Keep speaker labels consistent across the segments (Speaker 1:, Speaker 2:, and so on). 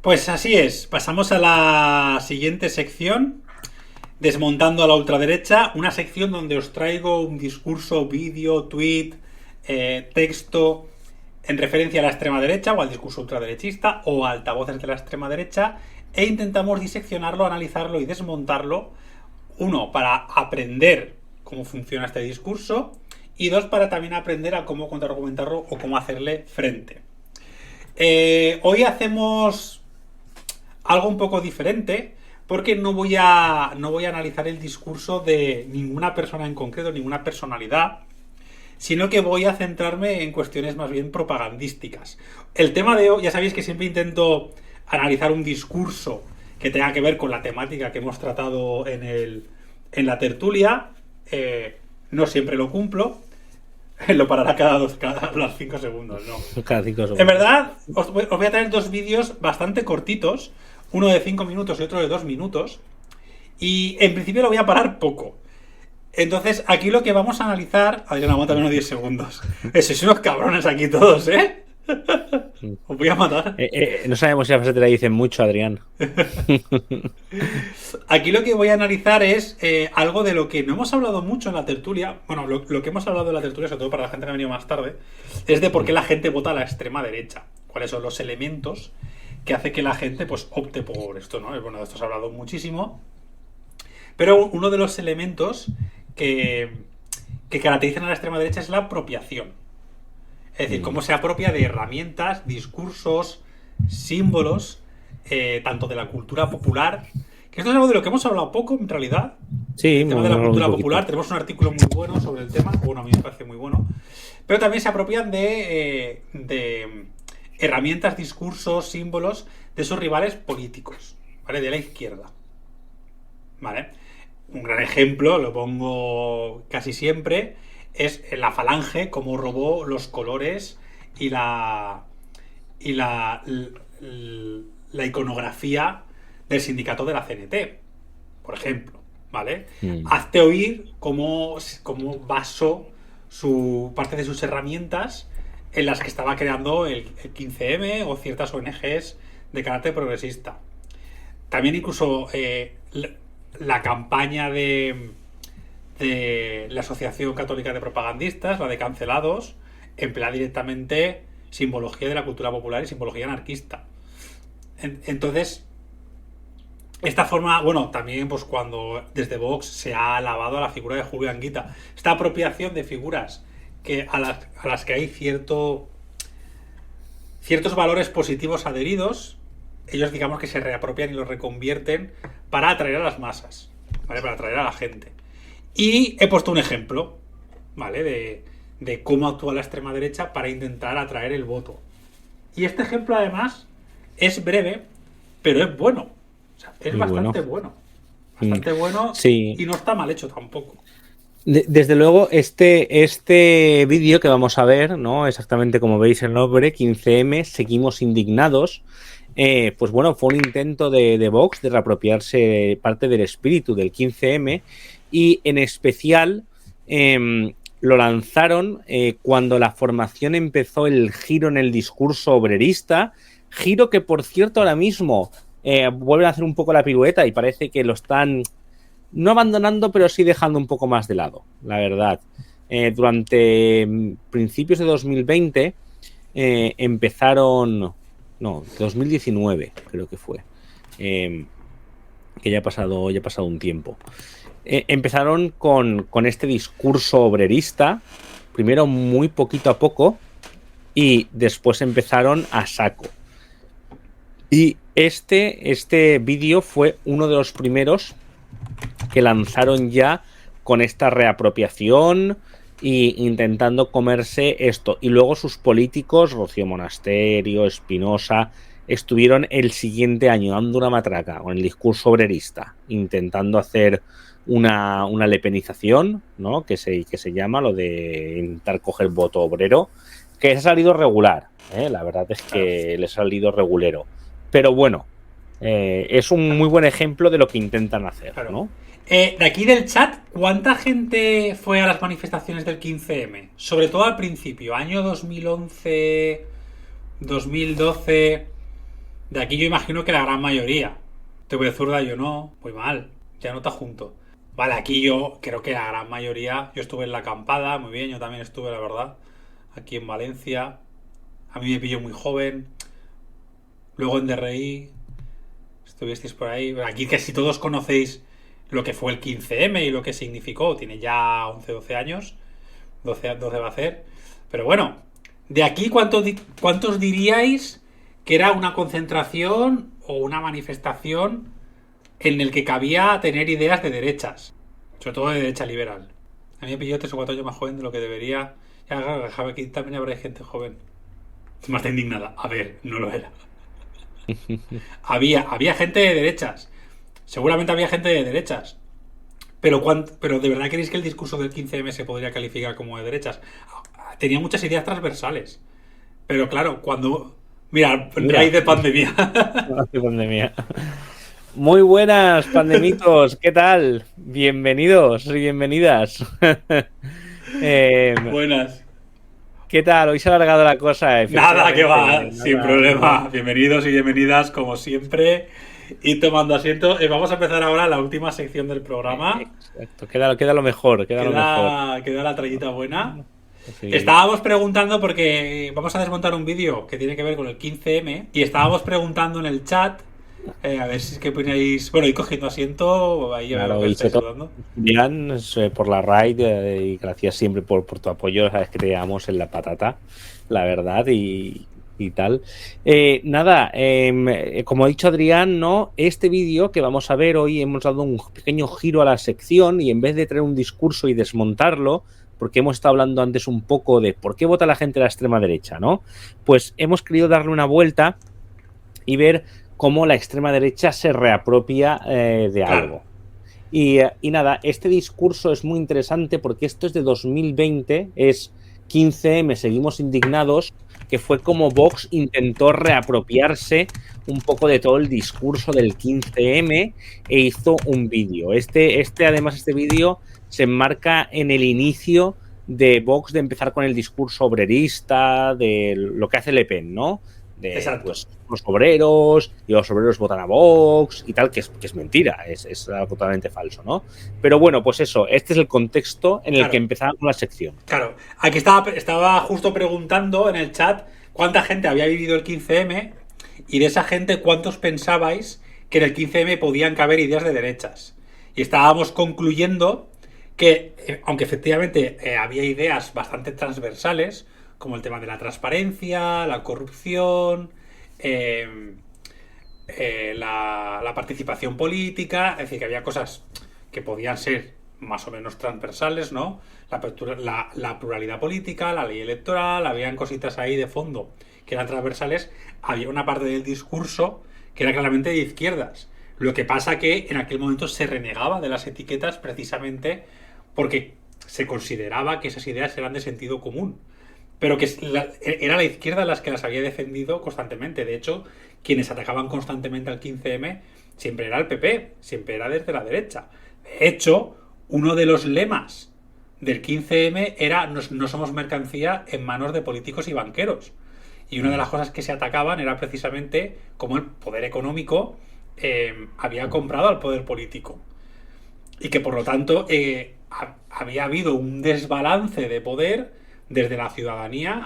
Speaker 1: Pues así es, pasamos a la siguiente sección, desmontando a la ultraderecha, una sección donde os traigo un discurso, vídeo, tweet, texto en referencia a la extrema derecha o al discurso ultraderechista o a altavoces de la extrema derecha e intentamos diseccionarlo, analizarlo y desmontarlo, uno, para aprender cómo funciona este discurso y dos, para también aprender a cómo contraargumentarlo o cómo hacerle frente. Hoy hacemos algo un poco diferente porque no voy a analizar el discurso de ninguna persona en concreto, ninguna personalidad, sino que voy a centrarme en cuestiones más bien propagandísticas. El tema de hoy, ya sabéis que siempre intento analizar un discurso que tenga que ver con la temática que hemos tratado en la tertulia. No siempre lo cumplo. Lo parará cada los 5 segundos, ¿no?
Speaker 2: Cada 5 segundos.
Speaker 1: En verdad, os voy a traer dos vídeos bastante cortitos, uno de 5 minutos y otro de 2 minutos, y en principio lo voy a parar poco. Entonces, aquí lo que vamos a analizar... Adrián, aguanta menos 10 segundos. Sois unos cabrones aquí todos, ¿eh? Os voy a matar.
Speaker 2: No sabemos si la frase te la dicen mucho, Adrián.
Speaker 1: Aquí lo que voy a analizar es algo de lo que no hemos hablado mucho en la tertulia. Bueno, lo que hemos hablado en la tertulia, sobre todo para la gente que ha venido más tarde, es de por qué la gente vota a la extrema derecha. Cuáles son los elementos que hace que la gente pues opte por esto, ¿no? Bueno, de esto se ha hablado muchísimo. Pero uno de los elementos que caracterizan a la extrema derecha es la apropiación. Es decir, cómo se apropia de herramientas, discursos, símbolos, tanto de la cultura popular, que esto es algo de lo que hemos hablado poco, en realidad.
Speaker 2: Sí,
Speaker 1: el tema de la cultura popular. Tenemos un artículo muy bueno sobre el tema, bueno, a mí me parece muy bueno. Pero también se apropian de herramientas, discursos, símbolos de sus rivales políticos, ¿vale? De la izquierda, ¿vale? Un gran ejemplo, lo pongo casi siempre, es la Falange, cómo robó los colores y la iconografía del sindicato de la CNT, por ejemplo, ¿vale? Hazte oír cómo basó parte de sus herramientas en las que estaba creando el 15M o ciertas ONGs de carácter progresista. También incluso la campaña de la Asociación Católica de Propagandistas, la de Cancelados, emplea directamente simbología de la cultura popular y simbología anarquista. Entonces, esta forma, bueno, también pues cuando desde Vox se ha alabado a la figura de Julio Anguita, esta apropiación de figuras que a las que hay ciertos valores positivos adheridos, ellos digamos que se reapropian y los reconvierten para atraer a las masas, ¿vale? Para atraer a la gente. Y he puesto un ejemplo, ¿vale? De cómo actúa la extrema derecha para intentar atraer el voto. Y este ejemplo además es breve, pero es bueno. O sea, es bastante bueno. Bastante bueno, sí. Y no está mal hecho tampoco.
Speaker 2: Desde luego, este vídeo que vamos a ver, ¿no? Exactamente como veis el nombre, 15M, seguimos indignados. Pues bueno, fue un intento de Vox de reapropiarse parte del espíritu del 15M y en especial lo lanzaron cuando la formación empezó el giro en el discurso obrerista, giro que por cierto ahora mismo vuelven a hacer un poco la pirueta y parece que lo están no abandonando pero sí dejando un poco más de lado, la verdad. Durante principios de 2020 empezaron... No, 2019 creo que fue. Que ya ha pasado un tiempo. Empezaron con este discurso obrerista, primero muy poquito a poco, y después empezaron a saco. Y este vídeo fue uno de los primeros que lanzaron ya con esta reapropiación y intentando comerse esto. Y luego sus políticos, Rocío Monasterio, Espinosa, estuvieron el siguiente año dando una matraca con el discurso obrerista, intentando hacer una lepenización, ¿no? que se llama lo de intentar coger voto obrero, que les ha salido regular, la verdad es que les ha salido regulero. Pero bueno, es un muy buen ejemplo de lo que intentan hacer, ¿no?
Speaker 1: De aquí del chat, ¿cuánta gente fue a las manifestaciones del 15M? Sobre todo al principio, año 2011, 2012... De aquí yo imagino que la gran mayoría. TV zurda yo no, muy mal, ya no te junto. Vale, aquí yo creo que la gran mayoría, yo estuve en la acampada, muy bien, yo también estuve, la verdad, aquí en Valencia. A mí me pilló muy joven. Luego en DRI, estuvisteis por ahí. Aquí casi todos conocéis lo que fue el 15M y lo que significó. Tiene ya 11, 12 años. 12 va a hacer. Pero bueno, de aquí, ¿cuántos diríais que era una concentración o una manifestación en el que cabía tener ideas de derechas? Sobre todo de derecha liberal. A mí me pilló 3 o 4 años más joven de lo que debería. Ya, claro, aquí también habrá gente joven. Más indignada. A ver, no lo era. Había gente de derechas. Seguramente había gente de derechas. Pero ¿de verdad creéis que el discurso del 15M se podría calificar como de derechas? Tenía muchas ideas transversales. Pero claro, cuando... Mira, raíz de pandemia.
Speaker 2: Pandemia. Muy buenas, pandemitos. ¿Qué tal? Bienvenidos y bienvenidas.
Speaker 1: Buenas.
Speaker 2: ¿Qué tal? Hoy se ha alargado la cosa.
Speaker 1: Nada, que va, sin problema. Bienvenidos y bienvenidas, como siempre. Y tomando asiento, vamos a empezar ahora la última sección del programa.
Speaker 2: Exacto, queda lo mejor. Queda
Speaker 1: la trayita buena.
Speaker 2: Sí.
Speaker 1: Estábamos preguntando, porque vamos a desmontar un vídeo que tiene que ver con el 15M, y estábamos preguntando en el chat, a ver si es que ponéis... Bueno, ir cogiendo asiento, ahí
Speaker 2: claro,
Speaker 1: me estáis saludando.
Speaker 2: Bien, por la raid, y gracias siempre por tu apoyo, sabes que te llevamos en la patata, la verdad, y tal. Nada, como ha dicho Adrián, ¿no? Este vídeo que vamos a ver hoy hemos dado un pequeño giro a la sección y en vez de traer un discurso y desmontarlo, porque hemos estado hablando antes un poco de por qué vota la gente de la extrema derecha, ¿no? Pues hemos querido darle una vuelta y ver cómo la extrema derecha se reapropia de algo. Y nada, este discurso es muy interesante porque esto es de 2020, es 15M, seguimos indignados, que fue como Vox intentó reapropiarse un poco de todo el discurso del 15M e hizo un vídeo. Además, este vídeo se enmarca en el inicio de Vox de empezar con el discurso obrerista, de lo que hace Le Pen, ¿no? De pues, los obreros, y los obreros votan a Vox y tal, que es mentira, es algo totalmente falso, ¿no? Pero bueno, pues eso, este es el contexto en el que empezamos la sección.
Speaker 1: Claro, aquí estaba justo preguntando en el chat cuánta gente había vivido el 15M y de esa gente cuántos pensabais que en el 15M podían caber ideas de derechas. Y estábamos concluyendo que, aunque efectivamente había ideas bastante transversales, como el tema de la transparencia, la corrupción, la participación política, es decir, que había cosas que podían ser más o menos transversales, ¿no? La pluralidad política, la ley electoral, habían cositas ahí de fondo que eran transversales. Había una parte del discurso que era claramente de izquierdas. Lo que pasa que en aquel momento se renegaba de las etiquetas precisamente porque se consideraba que esas ideas eran de sentido común. Pero que era la izquierda las que las había defendido constantemente. De hecho, quienes atacaban constantemente al 15M siempre era el PP, siempre era desde la derecha. De hecho, uno de los lemas del 15M era no somos mercancía en manos de políticos y banqueros. Y una de las cosas que se atacaban era precisamente cómo el poder económico había comprado al poder político. Y que por lo tanto había habido un desbalance de poder desde la ciudadanía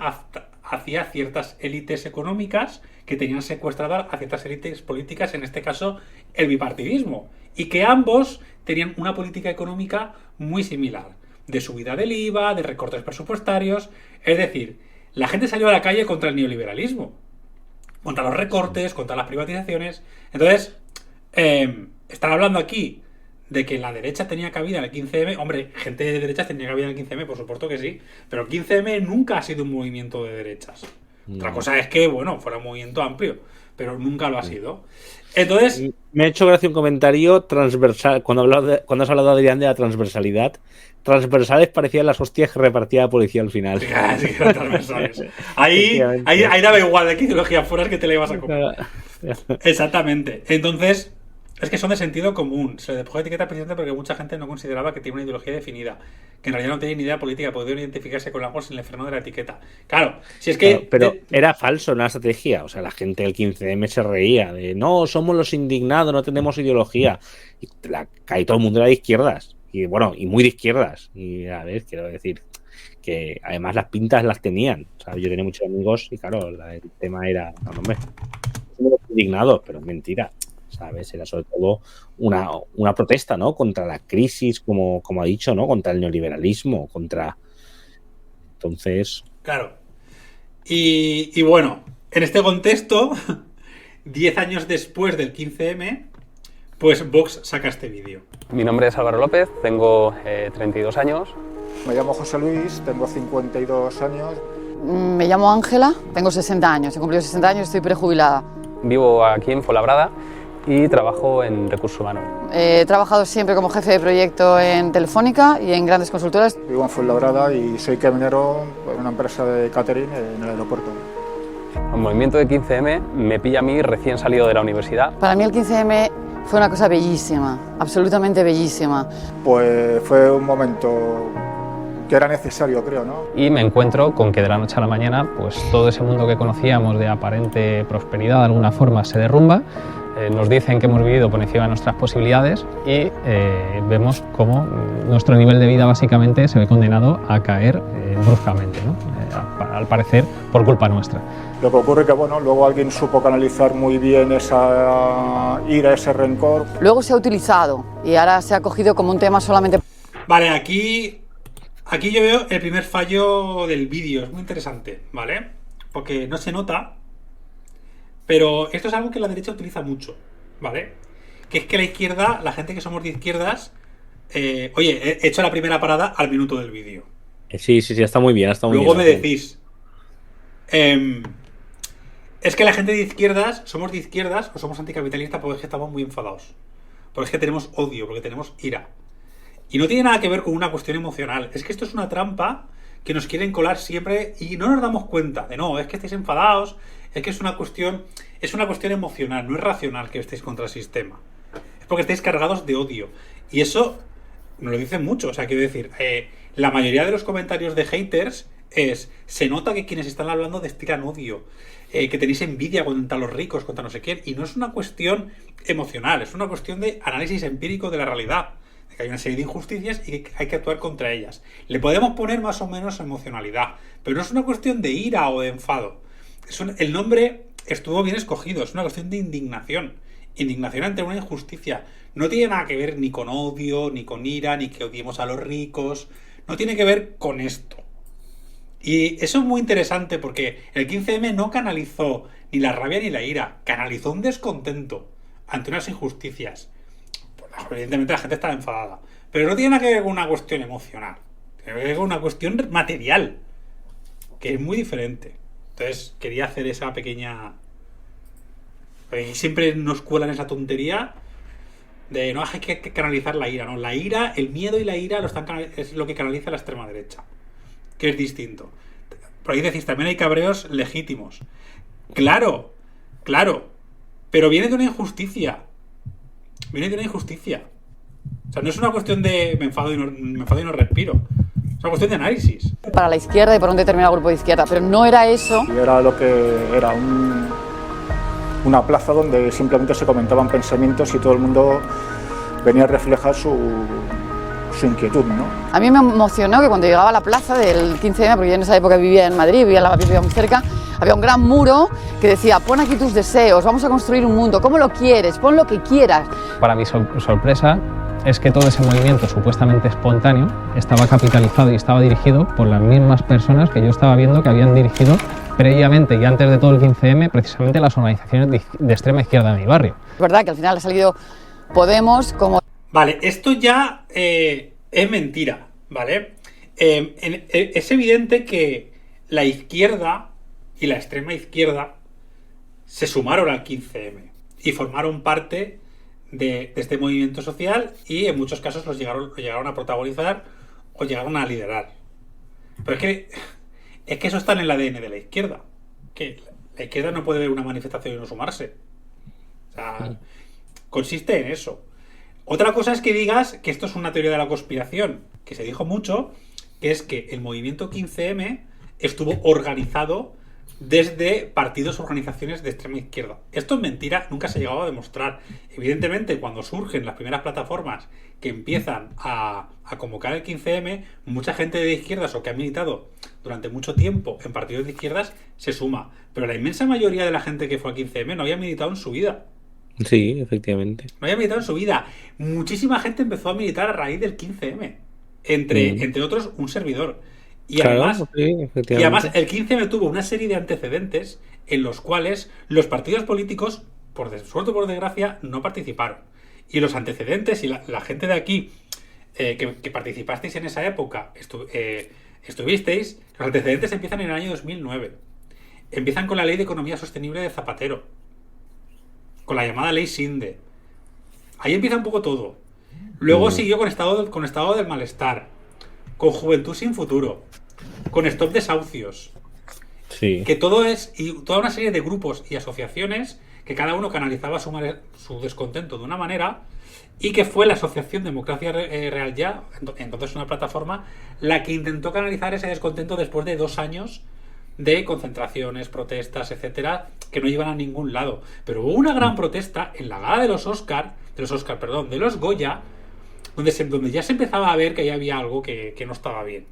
Speaker 1: hacia ciertas élites económicas que tenían secuestradas a ciertas élites políticas, en este caso el bipartidismo, y que ambos tenían una política económica muy similar, de subida del IVA, de recortes presupuestarios. Es decir, la gente salió a la calle contra el neoliberalismo, contra los recortes, contra las privatizaciones. Entonces, están hablando aquí de que la derecha tenía cabida en el 15M. Hombre, gente de derechas tenía cabida en el 15M, por supuesto que sí. Pero el 15M nunca ha sido un movimiento de derechas. No. Otra cosa es que, bueno, fuera un movimiento amplio, pero nunca lo ha sido. Entonces...
Speaker 2: Me ha hecho gracia un comentario transversal. Cuando has hablado, Adrián, de la transversalidad, transversales parecían las hostias que repartía la policía al final.
Speaker 1: Sí, eran transversales. Ahí daba igual de qué ideología fueras que te la ibas a comer. Exactamente. Entonces... Es que son de sentido común. Se le dejó etiqueta precisamente porque mucha gente no consideraba que tiene una ideología definida. Que en realidad no tenía ni idea política, podían identificarse con algo sin el freno de la etiqueta. Claro, si es que...
Speaker 2: Claro, pero era falso una estrategia. O sea, la gente del 15M se reía de no, somos los indignados, no tenemos ideología. Y cae todo el mundo era de izquierdas. Y bueno, y muy de izquierdas. Y a ver, quiero decir que además las pintas las tenían. O sea, yo tenía muchos amigos y claro, el tema era, no, hombre, somos los indignados, pero es mentira. ¿Sabes? Era sobre todo una protesta, ¿no? Contra la crisis, como ha dicho, ¿no? Contra el neoliberalismo, contra... Entonces...
Speaker 1: Claro. Y bueno, en este contexto, 10 años después del 15M, pues Vox saca este vídeo.
Speaker 3: Mi nombre es Álvaro López, tengo 32 años.
Speaker 4: Me llamo José Luis, tengo 52 años.
Speaker 5: Me llamo Ángela, tengo 60 años, he cumplido 60 años y estoy prejubilada.
Speaker 3: Vivo aquí en Fuenlabrada y trabajo en recursos humanos.
Speaker 5: He trabajado siempre como jefe de proyecto en Telefónica y en grandes consultoras.
Speaker 4: Vivo en Fuenlabrada y soy camionero en una empresa de catering en el aeropuerto.
Speaker 3: El movimiento de 15M me pilla a mí recién salido de la universidad.
Speaker 5: Para mí el 15M fue una cosa bellísima, absolutamente bellísima.
Speaker 4: Pues fue un momento que era necesario, creo, ¿no?
Speaker 3: Y me encuentro con que de la noche a la mañana, pues todo ese mundo que conocíamos de aparente prosperidad de alguna forma se derrumba. Nos dicen que hemos vivido por encima de nuestras posibilidades y vemos cómo nuestro nivel de vida básicamente se ve condenado a caer bruscamente, ¿no? Al parecer por culpa nuestra.
Speaker 4: Lo que ocurre es que bueno, luego alguien supo canalizar muy bien esa ira, ese rencor.
Speaker 5: Luego se ha utilizado y ahora se ha cogido como un tema solamente...
Speaker 1: Vale, aquí yo veo el primer fallo del vídeo. Es muy interesante, ¿vale? Porque no se nota, pero esto es algo que la derecha utiliza mucho, ¿vale? Que es que la izquierda, la gente que somos de izquierdas, oye, he hecho la primera parada al minuto del vídeo.
Speaker 2: Sí, está muy bien.
Speaker 1: Luego me decís, es que la gente de izquierdas, somos de izquierdas o somos anticapitalistas porque es que estamos muy enfadados. Porque es que tenemos odio, porque tenemos ira. Y no tiene nada que ver con una cuestión emocional. Es que esto es una trampa que nos quieren colar siempre y no nos damos cuenta de no, es que estáis enfadados, es que es una cuestión emocional, no es racional que estéis contra el sistema. Es porque estáis cargados de odio. Y eso nos lo dicen mucho. O sea, quiero decir, la mayoría de los comentarios de haters se nota que quienes están hablando destilan odio, que tenéis envidia contra los ricos, contra no sé quién. Y no es una cuestión emocional, es una cuestión de análisis empírico de la realidad. Que hay una serie de injusticias y que hay que actuar contra ellas. Le podemos poner más o menos emocionalidad, pero no es una cuestión de ira o de enfado. El nombre estuvo bien escogido, es una cuestión de indignación. Indignación ante una injusticia. No tiene nada que ver ni con odio, ni con ira, ni que odiemos a los ricos. No tiene que ver con esto. Y eso es muy interesante porque el 15M no canalizó ni la rabia ni la ira, canalizó un descontento ante unas injusticias. Evidentemente la gente estaba enfadada, pero no tiene nada que ver con una cuestión emocional, tiene que ver con una cuestión material, que es muy diferente. Entonces quería hacer esa pequeña... Siempre nos cuelan esa tontería de no hay que canalizar la ira, no, la ira, el miedo y la ira es lo que canaliza la extrema derecha, que es distinto. Por ahí decís, también hay cabreos legítimos. Claro, pero viene de una injusticia. Viene de una injusticia. O sea, no es una cuestión de me enfado y no respiro. Es una cuestión de análisis.
Speaker 5: Para la izquierda y para un determinado grupo de izquierda, pero no era eso.
Speaker 4: Y era lo que era una plaza donde simplemente se comentaban pensamientos y todo el mundo venía a reflejar su inquietud, ¿no?
Speaker 5: A mí me emocionó que cuando llegaba a la plaza del 15M, porque yo en esa época vivía en Madrid, vivía muy cerca, había un gran muro que decía, pon aquí tus deseos, vamos a construir un mundo, ¿cómo lo quieres? Pon lo que quieras.
Speaker 3: Para mi sorpresa es que todo ese movimiento supuestamente espontáneo estaba capitalizado y estaba dirigido por las mismas personas que yo estaba viendo que habían dirigido previamente y antes de todo el 15M precisamente las organizaciones de extrema izquierda de mi barrio.
Speaker 5: Es verdad que al final ha salido Podemos como...
Speaker 1: Vale, esto ya es mentira, ¿vale? Es evidente que la izquierda y la extrema izquierda se sumaron al 15M y formaron parte de este movimiento social y en muchos casos lo llegaron a protagonizar o llegaron a liderar. Pero es que eso está en el ADN de la izquierda. Que la izquierda no puede ver una manifestación y no sumarse. O sea, consiste en eso. Otra cosa es que digas que esto es una teoría de la conspiración, que se dijo mucho, que es que el movimiento 15M estuvo organizado desde partidos o organizaciones de extrema izquierda. Esto es mentira, nunca se ha llegado a demostrar. Evidentemente, cuando surgen las primeras plataformas que empiezan a convocar el 15M, mucha gente de izquierdas o que ha militado durante mucho tiempo en partidos de izquierdas se suma. Pero la inmensa mayoría de la gente que fue al 15M no había militado en su vida.
Speaker 2: Sí, efectivamente.
Speaker 1: No había militado en su vida. Muchísima gente empezó a militar a raíz del 15M. Entre otros, un servidor. Y,
Speaker 2: Claro,
Speaker 1: además,
Speaker 2: sí,
Speaker 1: y
Speaker 2: efectivamente.
Speaker 1: además, el 15M tuvo una serie de antecedentes en los cuales los partidos políticos, por suerte o por desgracia, no participaron. Y los antecedentes y la gente de aquí que participasteis en esa época, estuvisteis, los antecedentes empiezan en el año 2009. Empiezan con la Ley de Economía Sostenible de Zapatero, con la llamada Ley Sinde. Ahí empieza un poco todo. Luego siguió con estado del malestar, con Juventud sin Futuro, con Stop Desahucios.
Speaker 2: Sí.
Speaker 1: Que todo es, y toda una serie de grupos y asociaciones que cada uno canalizaba su descontento de una manera, y que fue la Asociación Democracia Real Ya, entonces una plataforma, la que intentó canalizar ese descontento después de 2 años de concentraciones, protestas, etcétera, que no iban a ningún lado. Pero hubo una gran protesta en la gala de los Goya, donde ya se empezaba a ver que ahí había algo que no estaba bien.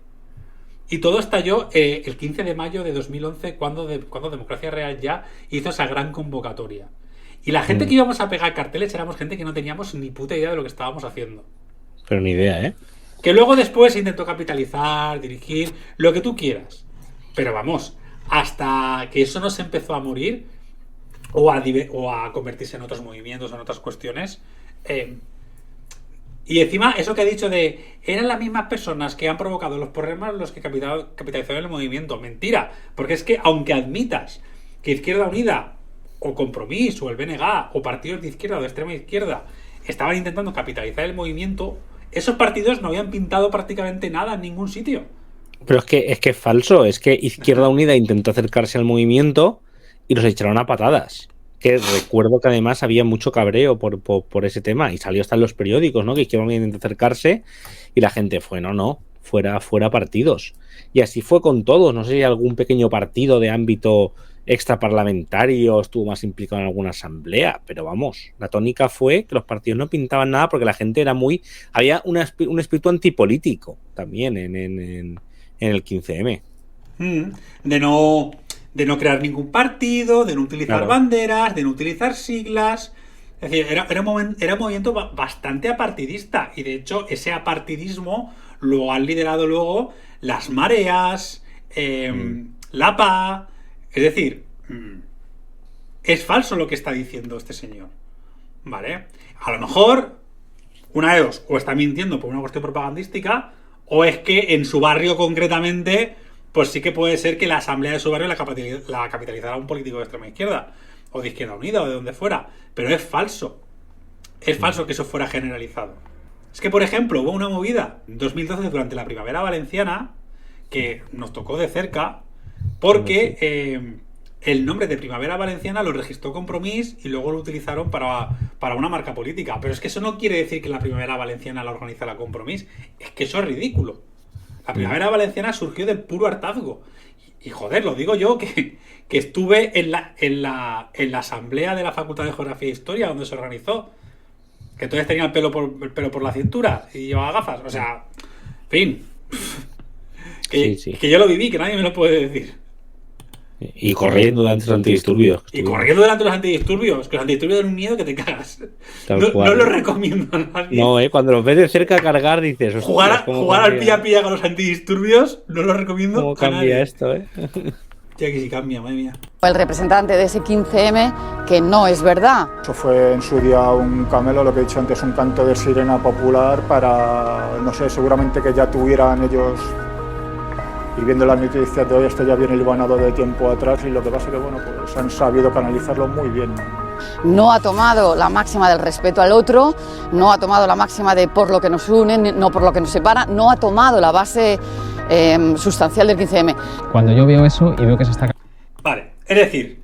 Speaker 1: Y todo estalló el 15 de mayo de 2011, cuando Democracia Real Ya hizo esa gran convocatoria. Y la gente que íbamos a pegar carteles éramos gente que no teníamos ni puta idea de lo que estábamos haciendo.
Speaker 2: Pero ni idea, ¿eh?
Speaker 1: Que luego después intentó capitalizar, dirigir, lo que tú quieras. Pero vamos, hasta que eso no se empezó a morir o a convertirse en otros movimientos, en otras cuestiones. Y encima, eso que ha dicho de eran las mismas personas que han provocado los problemas los que capitalizaron el movimiento. Mentira, porque es que aunque admitas que Izquierda Unida o Compromís o el BNG o partidos de izquierda o de extrema izquierda estaban intentando capitalizar el movimiento, esos partidos no habían pintado prácticamente nada en ningún sitio.
Speaker 2: Pero es que es falso, es que Izquierda Unida intentó acercarse al movimiento y los echaron a patadas. Que recuerdo que además había mucho cabreo por ese tema y salió hasta en los periódicos, ¿no? Que Izquierda Unida intentó acercarse y la gente fue, no, fuera partidos. Y así fue con todos, no sé si algún pequeño partido de ámbito extraparlamentario estuvo más implicado en alguna asamblea, pero vamos, la tónica fue que los partidos no pintaban nada porque la gente era había un espíritu antipolítico también en el 15M.
Speaker 1: De no crear ningún partido, de no utilizar banderas, de no utilizar siglas. Es decir, era un movimiento bastante apartidista. Y de hecho, ese apartidismo lo han liderado luego las mareas, la PA. Es decir, es falso lo que está diciendo este señor. ¿Vale? A lo mejor, una de dos, o está mintiendo por una cuestión propagandística, o es que en su barrio concretamente, pues sí que puede ser que la asamblea de su barrio la capitalizara un político de extrema izquierda, o de Izquierda Unida, o de donde fuera. Pero es falso. Es falso que eso fuera generalizado. Es que, por ejemplo, hubo una movida en 2012 durante la Primavera Valenciana que nos tocó de cerca porque el nombre de Primavera Valenciana lo registró Compromís y luego lo utilizaron para una marca política. Pero es que eso no quiere decir que la Primavera Valenciana la organiza la Compromís. Es que eso es ridículo. La Primavera Valenciana surgió del puro hartazgo. Y joder, lo digo yo, que estuve en la asamblea de la Facultad de Geografía e Historia donde se organizó. Que entonces tenía el pelo por la cintura y llevaba gafas. O sea, en fin. Que yo lo viví, que nadie me lo puede decir.
Speaker 2: Y corriendo delante de los antidisturbios.
Speaker 1: Y corriendo delante de los antidisturbios. Que los antidisturbios dan un miedo que te cagas. No lo recomiendo a nadie.
Speaker 2: No, cuando los ves de cerca cargar dices...
Speaker 1: Jugar al pilla con los antidisturbios no lo recomiendo.
Speaker 2: ¿Cómo cambia esto,
Speaker 1: Ya que sí cambia, madre mía.
Speaker 5: El representante de ese 15M, que no es verdad.
Speaker 4: Eso fue en su día un camelo, lo que he dicho antes, un canto de sirena popular para, no sé, seguramente que ya tuvieran ellos, y viendo las noticias de hoy, esto ya viene hilvanado de tiempo atrás, y lo que pasa es que, bueno, pues han sabido canalizarlo muy bien.
Speaker 5: No ha tomado la máxima del respeto al otro, no ha tomado la máxima de por lo que nos une, no por lo que nos separa, no ha tomado la base sustancial del 15M.
Speaker 3: Cuando yo veo eso y veo que se está...
Speaker 1: Vale, es decir,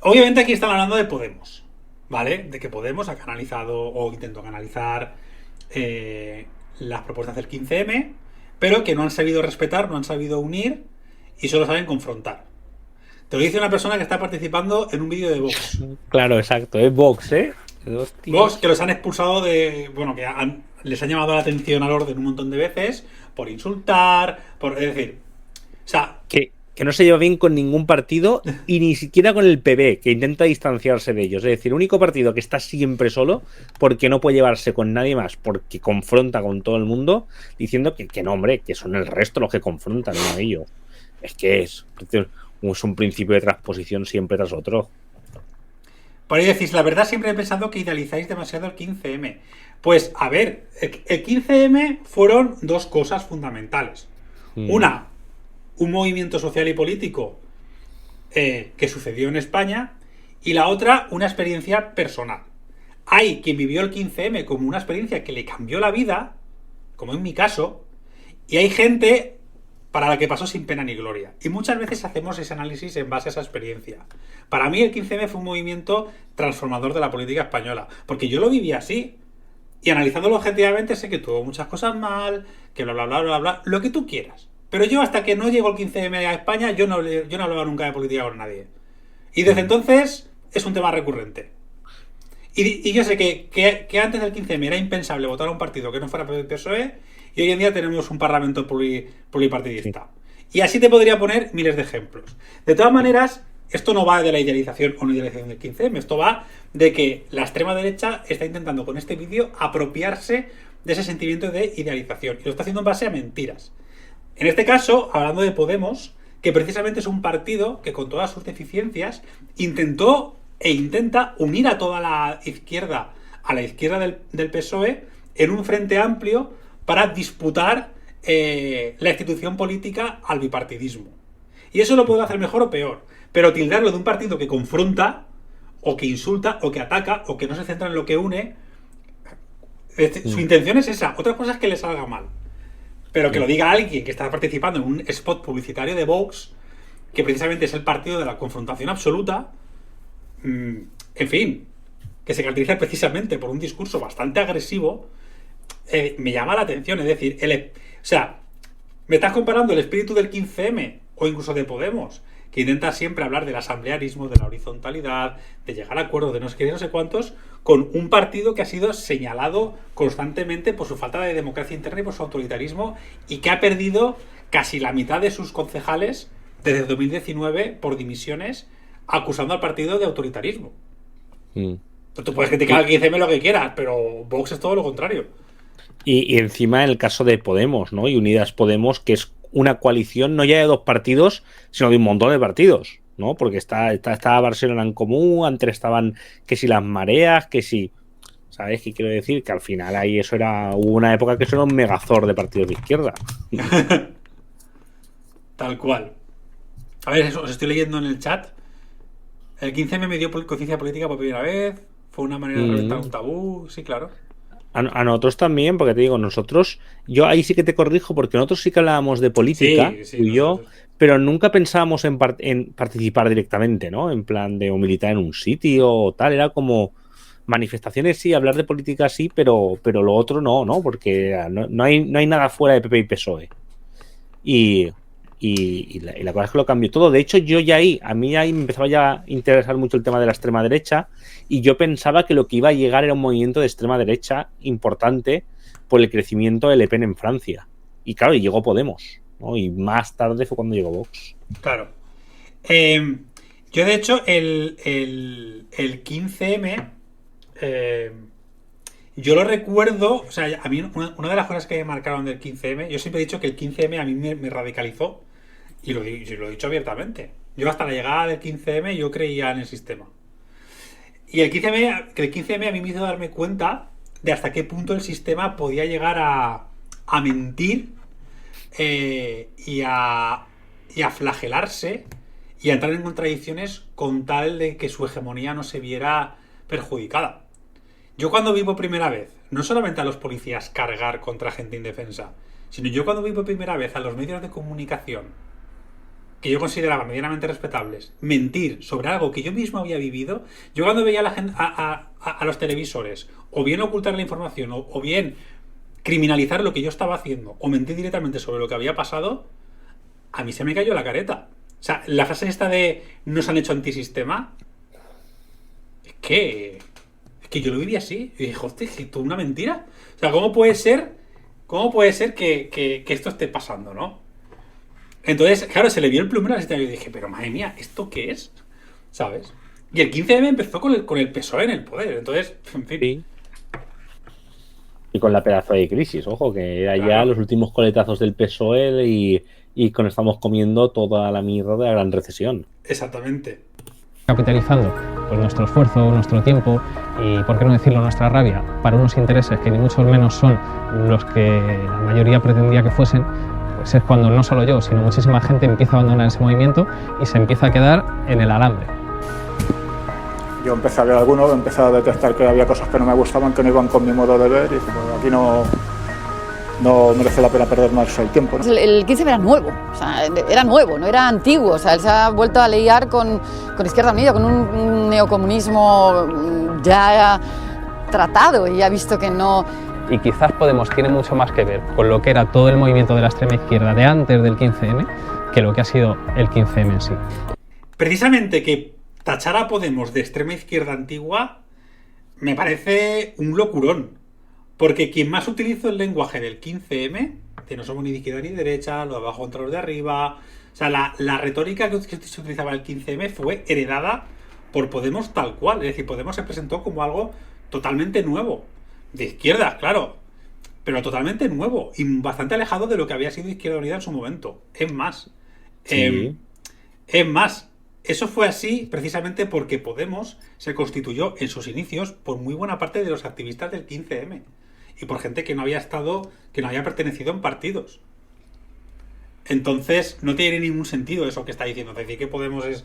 Speaker 1: obviamente aquí están hablando de Podemos, ¿vale? De que Podemos ha canalizado o intentó canalizar las propuestas del 15M, pero que no han sabido respetar, no han sabido unir y solo saben confrontar. Te lo dice una persona que está participando en un vídeo de Vox.
Speaker 2: Claro, exacto, es Vox, ¿eh?
Speaker 1: Vox, que los han expulsado bueno, que les han llamado la atención al orden un montón de veces por insultar, es decir, o sea...
Speaker 2: Que no se lleva bien con ningún partido y ni siquiera con el PB, que intenta distanciarse de ellos. Es decir, el único partido que está siempre solo porque no puede llevarse con nadie más, porque confronta con todo el mundo, diciendo que no, hombre, que son el resto los que confrontan, no ellos. Es que es un principio de transposición siempre tras otro.
Speaker 1: Por ahí decís, la verdad siempre he pensado que idealizáis demasiado el 15M. Pues, a ver, el 15M fueron dos cosas fundamentales. Una, un movimiento social y político que sucedió en España, y la otra, una experiencia personal. Hay quien vivió el 15M como una experiencia que le cambió la vida, como en mi caso, y hay gente para la que pasó sin pena ni gloria. Y muchas veces hacemos ese análisis en base a esa experiencia. Para mí el 15M fue un movimiento transformador de la política española, porque yo lo viví así. Y analizándolo objetivamente sé que tuvo muchas cosas mal, que bla, bla, bla, bla, bla, lo que tú quieras. Pero yo hasta que no llegó el 15M a España, yo no hablaba nunca de política con nadie. Y desde entonces es un tema recurrente. Y yo sé que antes del 15M era impensable votar a un partido que no fuera PSOE, y hoy en día tenemos un parlamento pluripartidista. Y así te podría poner miles de ejemplos. De todas maneras, esto no va de la idealización o no idealización del 15M, esto va de que la extrema derecha está intentando con este vídeo apropiarse de ese sentimiento de idealización. Y lo está haciendo en base a mentiras. En este caso, hablando de Podemos, que precisamente es un partido que con todas sus deficiencias intentó e intenta unir a toda la izquierda, a la izquierda del PSOE, en un frente amplio para disputar la institución política al bipartidismo. Y eso lo puede hacer mejor o peor, pero tildarlo de un partido que confronta, o que insulta, o que ataca, o que no se centra en lo que une, su intención es esa. Otra cosa es que le salga mal. Pero que lo diga alguien que está participando en un spot publicitario de Vox, que precisamente es el partido de la confrontación absoluta, en fin, que se caracteriza precisamente por un discurso bastante agresivo, me llama la atención. Es decir, o sea, me estás comparando el espíritu del 15M o incluso de Podemos, que intenta siempre hablar del asamblearismo, de la horizontalidad, de llegar a acuerdos, de no sé qué, no sé cuántos, con un partido que ha sido señalado constantemente por su falta de democracia interna y por su autoritarismo, y que ha perdido casi la mitad de sus concejales desde 2019 por dimisiones, acusando al partido de autoritarismo. Tú puedes criticar al 15M lo que quieras, pero Vox es todo lo contrario.
Speaker 2: Y encima en el caso de Podemos, ¿no? Y Unidas Podemos, que es una coalición no ya de dos partidos, sino de un montón de partidos, ¿no? Porque estaba Barcelona en Comú, antes estaban que si las mareas, que si... ¿Sabes qué quiero decir? Que al final ahí hubo una época que eso era un megazord de partidos de izquierda.
Speaker 1: Tal cual. A ver, os estoy leyendo en el chat. El 15M me dio conciencia política por primera vez. Fue una manera de reventar un tabú. Sí, claro.
Speaker 2: A nosotros también, porque te digo, yo ahí sí que te corrijo, porque nosotros sí que hablábamos de política,
Speaker 1: sí,
Speaker 2: tú y yo, pero nunca pensábamos en participar directamente, ¿no? En plan de o militar en un sitio o tal, era como manifestaciones sí, hablar de política sí, pero lo otro no, porque no hay nada fuera de PP y PSOE. Y la cosa es que lo cambió todo. De hecho, a mí ahí me empezaba ya a interesar mucho el tema de la extrema derecha, y yo pensaba que lo que iba a llegar era un movimiento de extrema derecha importante por el crecimiento del Le Pen en Francia. Y claro, y llegó Podemos, ¿no? Y más tarde fue cuando llegó Vox.
Speaker 1: Claro. Yo, de hecho, el 15M, yo lo recuerdo, o sea, a mí una de las cosas que me marcaron del 15M, yo siempre he dicho que el 15M a mí me radicalizó, y lo he dicho abiertamente. Yo hasta la llegada del 15M yo creía en el sistema. Y el 15M a mí me hizo darme cuenta de hasta qué punto el sistema podía llegar a mentir y a flagelarse y a entrar en contradicciones con tal de que su hegemonía no se viera perjudicada. Yo cuando vi por primera vez, no solamente a los policías cargar contra gente indefensa, sino yo cuando vi por primera vez a los medios de comunicación que yo consideraba medianamente respetables, mentir sobre algo que yo mismo había vivido, yo cuando veía a la gente, a los televisores, o bien ocultar la información, o bien criminalizar lo que yo estaba haciendo, o mentir directamente sobre lo que había pasado, a mí se me cayó la careta. O sea, la frase esta de nos han hecho antisistema, es que yo lo viví así. Y dije, hostia, es esto es una mentira. O sea, ¿cómo puede ser que esto esté pasando, no? Entonces, claro, se le vio el plumero a la situación y dije, pero madre mía, ¿esto qué es? ¿Sabes? Y el 15M empezó con el PSOE en el poder. Entonces, en fin.
Speaker 2: Sí. Y con la pedazo de crisis, ojo, que era
Speaker 1: Claro.
Speaker 2: ya los últimos coletazos del PSOE y con estamos comiendo toda la mierda de la gran recesión.
Speaker 1: Exactamente.
Speaker 3: Capitalizando pues nuestro esfuerzo, nuestro tiempo y, por qué no decirlo, nuestra rabia para unos intereses que ni mucho menos son los que la mayoría pretendía que fuesen, pues es cuando no solo yo, sino muchísima gente empieza a abandonar ese movimiento y se empieza a quedar en el alambre.
Speaker 4: Yo empecé a ver algunos, empecé a detectar que había cosas que no me gustaban, que no iban con mi modo de ver, y dije, pues aquí no merece la pena perder más el tiempo, ¿no?
Speaker 5: El 15 era nuevo, o sea, era nuevo, no era antiguo. O sea, él se ha vuelto a liar con Izquierda Unida, con un neocomunismo ya tratado y ha visto que no.
Speaker 3: Y quizás Podemos tiene mucho más que ver con lo que era todo el movimiento de la extrema izquierda de antes del 15M que lo que ha sido el 15M en sí.
Speaker 1: Precisamente que tachar a Podemos de extrema izquierda antigua me parece un locurón. Porque quien más utilizó el lenguaje del 15M, que no somos ni de izquierda ni de derecha, lo de abajo contra los de arriba. O sea, la retórica que se utilizaba en el 15M fue heredada por Podemos tal cual. Es decir, Podemos se presentó como algo totalmente nuevo. De izquierda, claro. Pero totalmente nuevo. Y bastante alejado de lo que había sido Izquierda Unida en su momento. Es más.
Speaker 2: Sí.
Speaker 1: Eso fue así precisamente porque Podemos se constituyó en sus inicios por muy buena parte de los activistas del 15M. Y por gente que no había pertenecido en partidos. Entonces, no tiene ningún sentido eso que está diciendo. Decir que Podemos es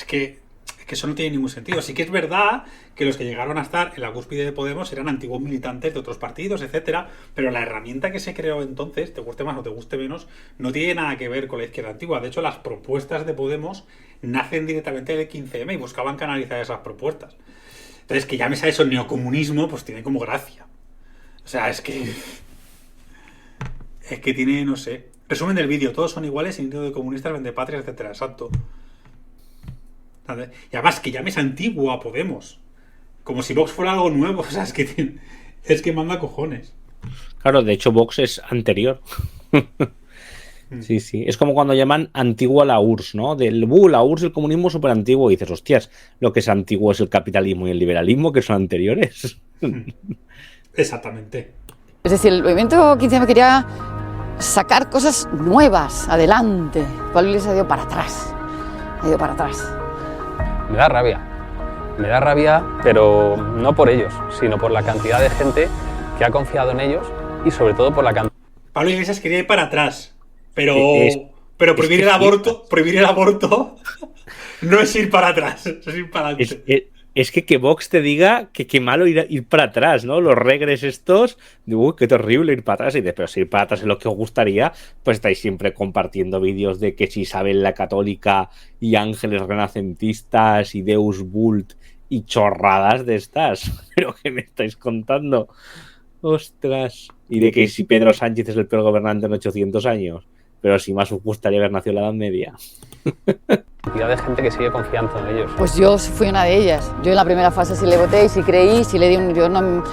Speaker 1: que eso no tiene ningún sentido. Sí que es verdad que los que llegaron a estar en la cúspide de Podemos eran antiguos militantes de otros partidos, etcétera, pero la herramienta que se creó entonces, te guste más o te guste menos, no tiene nada que ver con la izquierda antigua. De hecho, las propuestas de Podemos nacen directamente del 15M y buscaban canalizar esas propuestas. Entonces, que llames a eso neocomunismo, pues tiene como gracia. O sea, es que tiene, no sé. Resumen del vídeo, todos son iguales, individuo de comunistas, vendepatrias, etcétera. Exacto. Y además que llames antiguo a Podemos. Como si Vox fuera algo nuevo. O sea, es que manda cojones.
Speaker 2: Claro, de hecho Vox es anterior. Sí, sí. Es como cuando llaman antiguo a la URSS, ¿no? La URSS, el comunismo súper antiguo. Y dices, hostias, lo que es antiguo es el capitalismo y el liberalismo, que son anteriores.
Speaker 1: Exactamente.
Speaker 5: Es decir, el movimiento 15M quería sacar cosas nuevas adelante. Pablo Iglesias ha ido para atrás. Ha ido para atrás.
Speaker 3: Me da rabia, pero no por ellos, sino por la cantidad de gente que ha confiado en ellos y sobre todo por la cantidad.
Speaker 1: Pablo Iglesias quería ir para atrás. Pero prohibir
Speaker 2: que
Speaker 1: el aborto no es ir para atrás, es ir para adelante.
Speaker 2: Es que Vox te diga que malo ir para atrás, ¿no? Los regres estos, uy, qué terrible ir para atrás. Y dices, pero si ir para atrás es lo que os gustaría, pues estáis siempre compartiendo vídeos de que si Isabel la Católica y ángeles renacentistas y Deus Vult y chorradas de estas. ¿Pero qué me estáis contando? Ostras. Y de que si Pedro Sánchez es el peor gobernante en 800 años. Pero si más os gustaría haber nacido en la Edad Media.
Speaker 3: Cantidad de gente que sigue confiando en ellos.
Speaker 5: Pues yo fui una de ellas. Yo en la primera fase sí le voté y sí creí, sí le di un... Yo no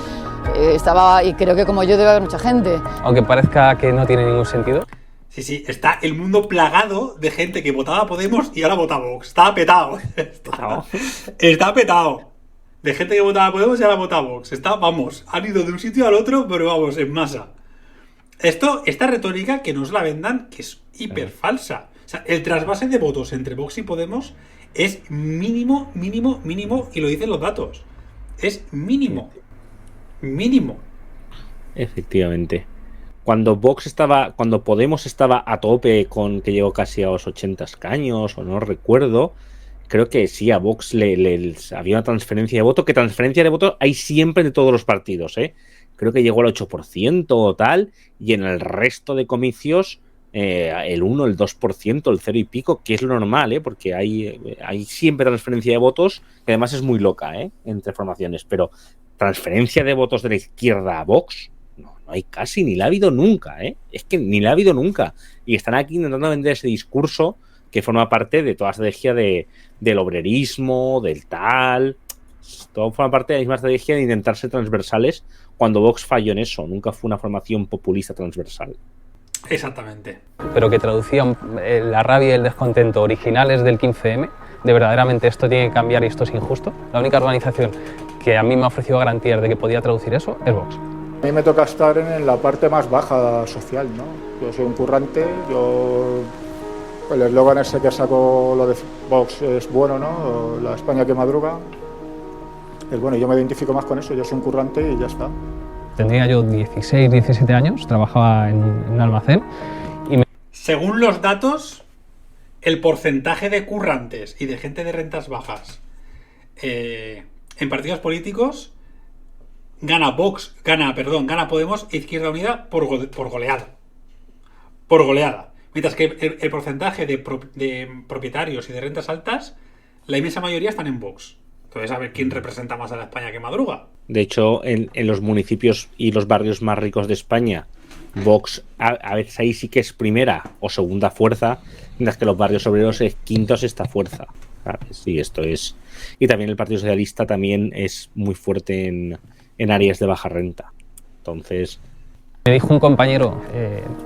Speaker 5: estaba... Y creo que como yo debe haber mucha gente.
Speaker 3: Aunque parezca que no tiene ningún sentido.
Speaker 1: Sí, está el mundo plagado de gente que votaba a Podemos y ahora vota a Vox. Está petado. Está petado. De gente que votaba a Podemos y ahora vota a Vox. Han ido de un sitio al otro, pero vamos, en masa. Esta retórica que nos la vendan, que es hiper falsa. O sea, el trasvase de votos entre Vox y Podemos es mínimo, y lo dicen los datos. Es mínimo.
Speaker 2: Efectivamente. Cuando Podemos estaba a tope con que llegó casi a los 80 escaños, o no recuerdo, creo que sí, a Vox le había una transferencia de voto, que transferencia de voto hay siempre de todos los partidos, ¿eh? Creo que llegó al 8% o tal, y en el resto de comicios el 1, el 2%, el 0 y pico, que es lo normal, porque hay siempre transferencia de votos, que además es muy loca, entre formaciones, pero transferencia de votos de la izquierda a Vox, no hay casi, ni la ha habido nunca, es que ni la ha habido nunca, y están aquí intentando vender ese discurso que forma parte de toda la estrategia del obrerismo, del tal, todo forma parte de la misma estrategia de intentar ser transversales, cuando Vox falló en eso, nunca fue una formación populista transversal.
Speaker 1: Exactamente.
Speaker 3: Pero que traducían la rabia y el descontento originales del 15M, de verdaderamente esto tiene que cambiar y esto es injusto. La única organización que a mí me ha ofrecido garantías de que podía traducir eso es Vox.
Speaker 4: A mí me toca estar en la parte más baja social, ¿no? Yo soy un currante, el eslogan ese que saco, lo de Vox es bueno, ¿no? La España que madruga. Es bueno, yo me identifico más con eso, yo soy un currante y ya está.
Speaker 3: Tendría yo 16, 17 años, trabajaba en un almacén y
Speaker 1: Según los datos, el porcentaje de currantes y de gente de rentas bajas en partidos políticos gana Podemos e Izquierda Unida por goleada. Por goleada. Mientras que el porcentaje de propietarios y de rentas altas, la inmensa mayoría están en Vox. Entonces, a ver quién representa más a la España que madruga.
Speaker 2: De hecho, en los municipios y los barrios más ricos de España, Vox a veces ahí sí que es primera o segunda fuerza, mientras que los barrios obreros es quinta o sexta fuerza. Sí, esto es. Y también el Partido Socialista también es muy fuerte en áreas de baja renta. Entonces.
Speaker 3: me dijo un compañero,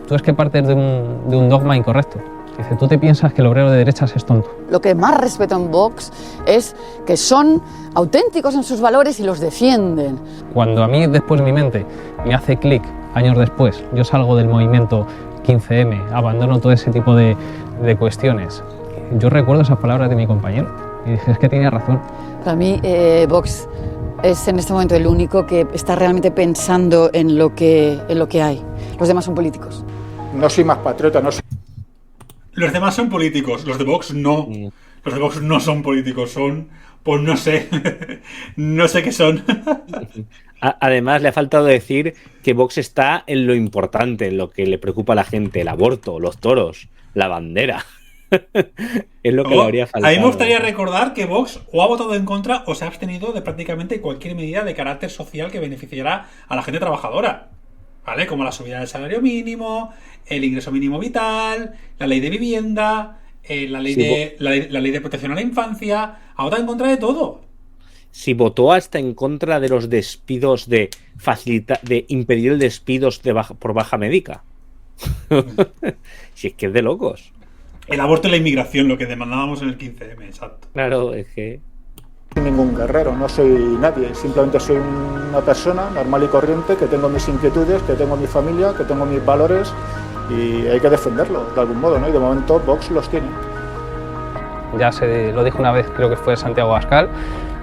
Speaker 3: tú es que partes de un dogma incorrecto. Dice, tú te piensas que el obrero de derechas es tonto.
Speaker 5: Lo que más respeto en Vox es que son auténticos en sus valores y los defienden.
Speaker 3: Cuando a mí después mi mente me hace clic, años después, yo salgo del movimiento 15M, abandono todo ese tipo de cuestiones. Yo recuerdo esas palabras de mi compañero y dije, es que tenía razón.
Speaker 5: Para mí, Vox es en este momento el único que está realmente pensando en lo que hay. Los demás son políticos.
Speaker 4: No soy más patriota, no soy...
Speaker 1: Los demás son políticos, los de Vox no. Los de Vox no son políticos, son, pues no sé, no sé qué son.
Speaker 2: Además, le ha faltado decir que Vox está en lo importante, en lo que le preocupa a la gente, el aborto, los toros, la bandera. Es lo que le habría faltado.
Speaker 1: A mí me gustaría recordar que Vox o ha votado en contra o se ha abstenido de prácticamente cualquier medida de carácter social que beneficiará a la gente trabajadora. ¿Vale? Como la subida del salario mínimo, el ingreso mínimo vital, la ley de vivienda, la ley de protección a la infancia. Ha votado en contra de todo.
Speaker 2: Si votó hasta en contra de los despidos, de impedir el despidos por baja médica. Si es que es de locos.
Speaker 1: El aborto y la inmigración, lo que demandábamos en el 15M, exacto.
Speaker 2: Claro, es que...
Speaker 4: No soy ningún guerrero, no soy nadie, simplemente soy una persona normal y corriente que tengo mis inquietudes, que tengo mi familia, que tengo mis valores y hay que defenderlo de algún modo, ¿no? Y de momento Vox los tiene.
Speaker 3: Ya se lo dijo una vez, creo que fue Santiago Abascal,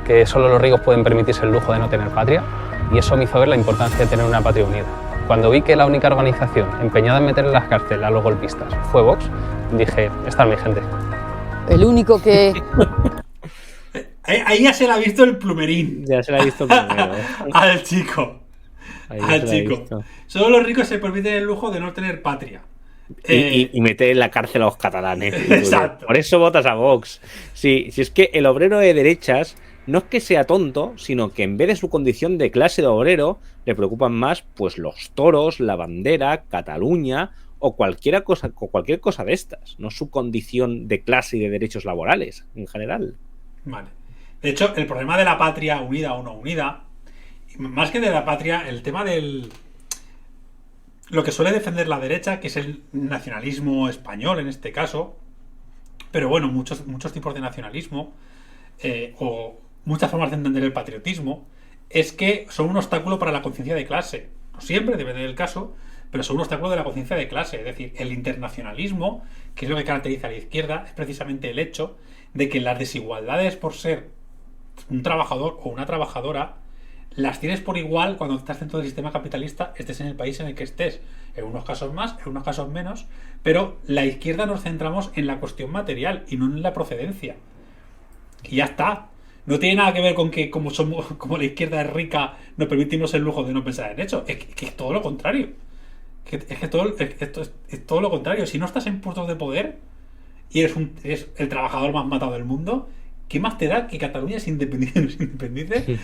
Speaker 3: que solo los ricos pueden permitirse el lujo de no tener patria, y eso me hizo ver la importancia de tener una patria unida. Cuando vi que la única organización empeñada en meter en las cárceles a los golpistas fue Vox, dije, esta es mi gente.
Speaker 5: El único que...
Speaker 1: Ahí ya se le ha visto el plumerín.
Speaker 2: Ya se le ha visto primero.
Speaker 1: Al chico.
Speaker 2: Ahí
Speaker 1: Al chico. Solo los ricos se permiten el lujo de no tener patria.
Speaker 2: Y meter en la cárcel a los catalanes.
Speaker 1: Exacto.
Speaker 2: Por eso votas a Vox. Sí, si es que el obrero de derechas no es que sea tonto, sino que en vez de su condición de clase de obrero, le preocupan más pues los toros, la bandera, Cataluña o cualquier cosa de estas. No su condición de clase y de derechos laborales en general.
Speaker 1: Vale. De hecho, el problema de la patria, unida o no unida, más que de la patria, el tema del... Lo que suele defender la derecha, que es el nacionalismo español en este caso, pero bueno, muchos tipos de nacionalismo, o muchas formas de entender el patriotismo, es que son un obstáculo para la conciencia de clase. No siempre, depende del caso, pero son un obstáculo de la conciencia de clase. Es decir, el internacionalismo, que es lo que caracteriza a la izquierda, es precisamente el hecho de que las desigualdades por ser un trabajador o una trabajadora las tienes por igual cuando estás dentro del sistema capitalista, estés en el país en el que estés. En unos casos más, en unos casos menos, pero la izquierda nos centramos en la cuestión material y no en la procedencia. Y ya está. No tiene nada que ver con que como la izquierda es rica, nos permitimos el lujo de no pensar en hecho. Es que es todo lo contrario. Es que esto es todo lo contrario. Si no estás en puestos de poder y eres el trabajador más matado del mundo, ¿qué más te da que Cataluña se independice?
Speaker 2: Sí.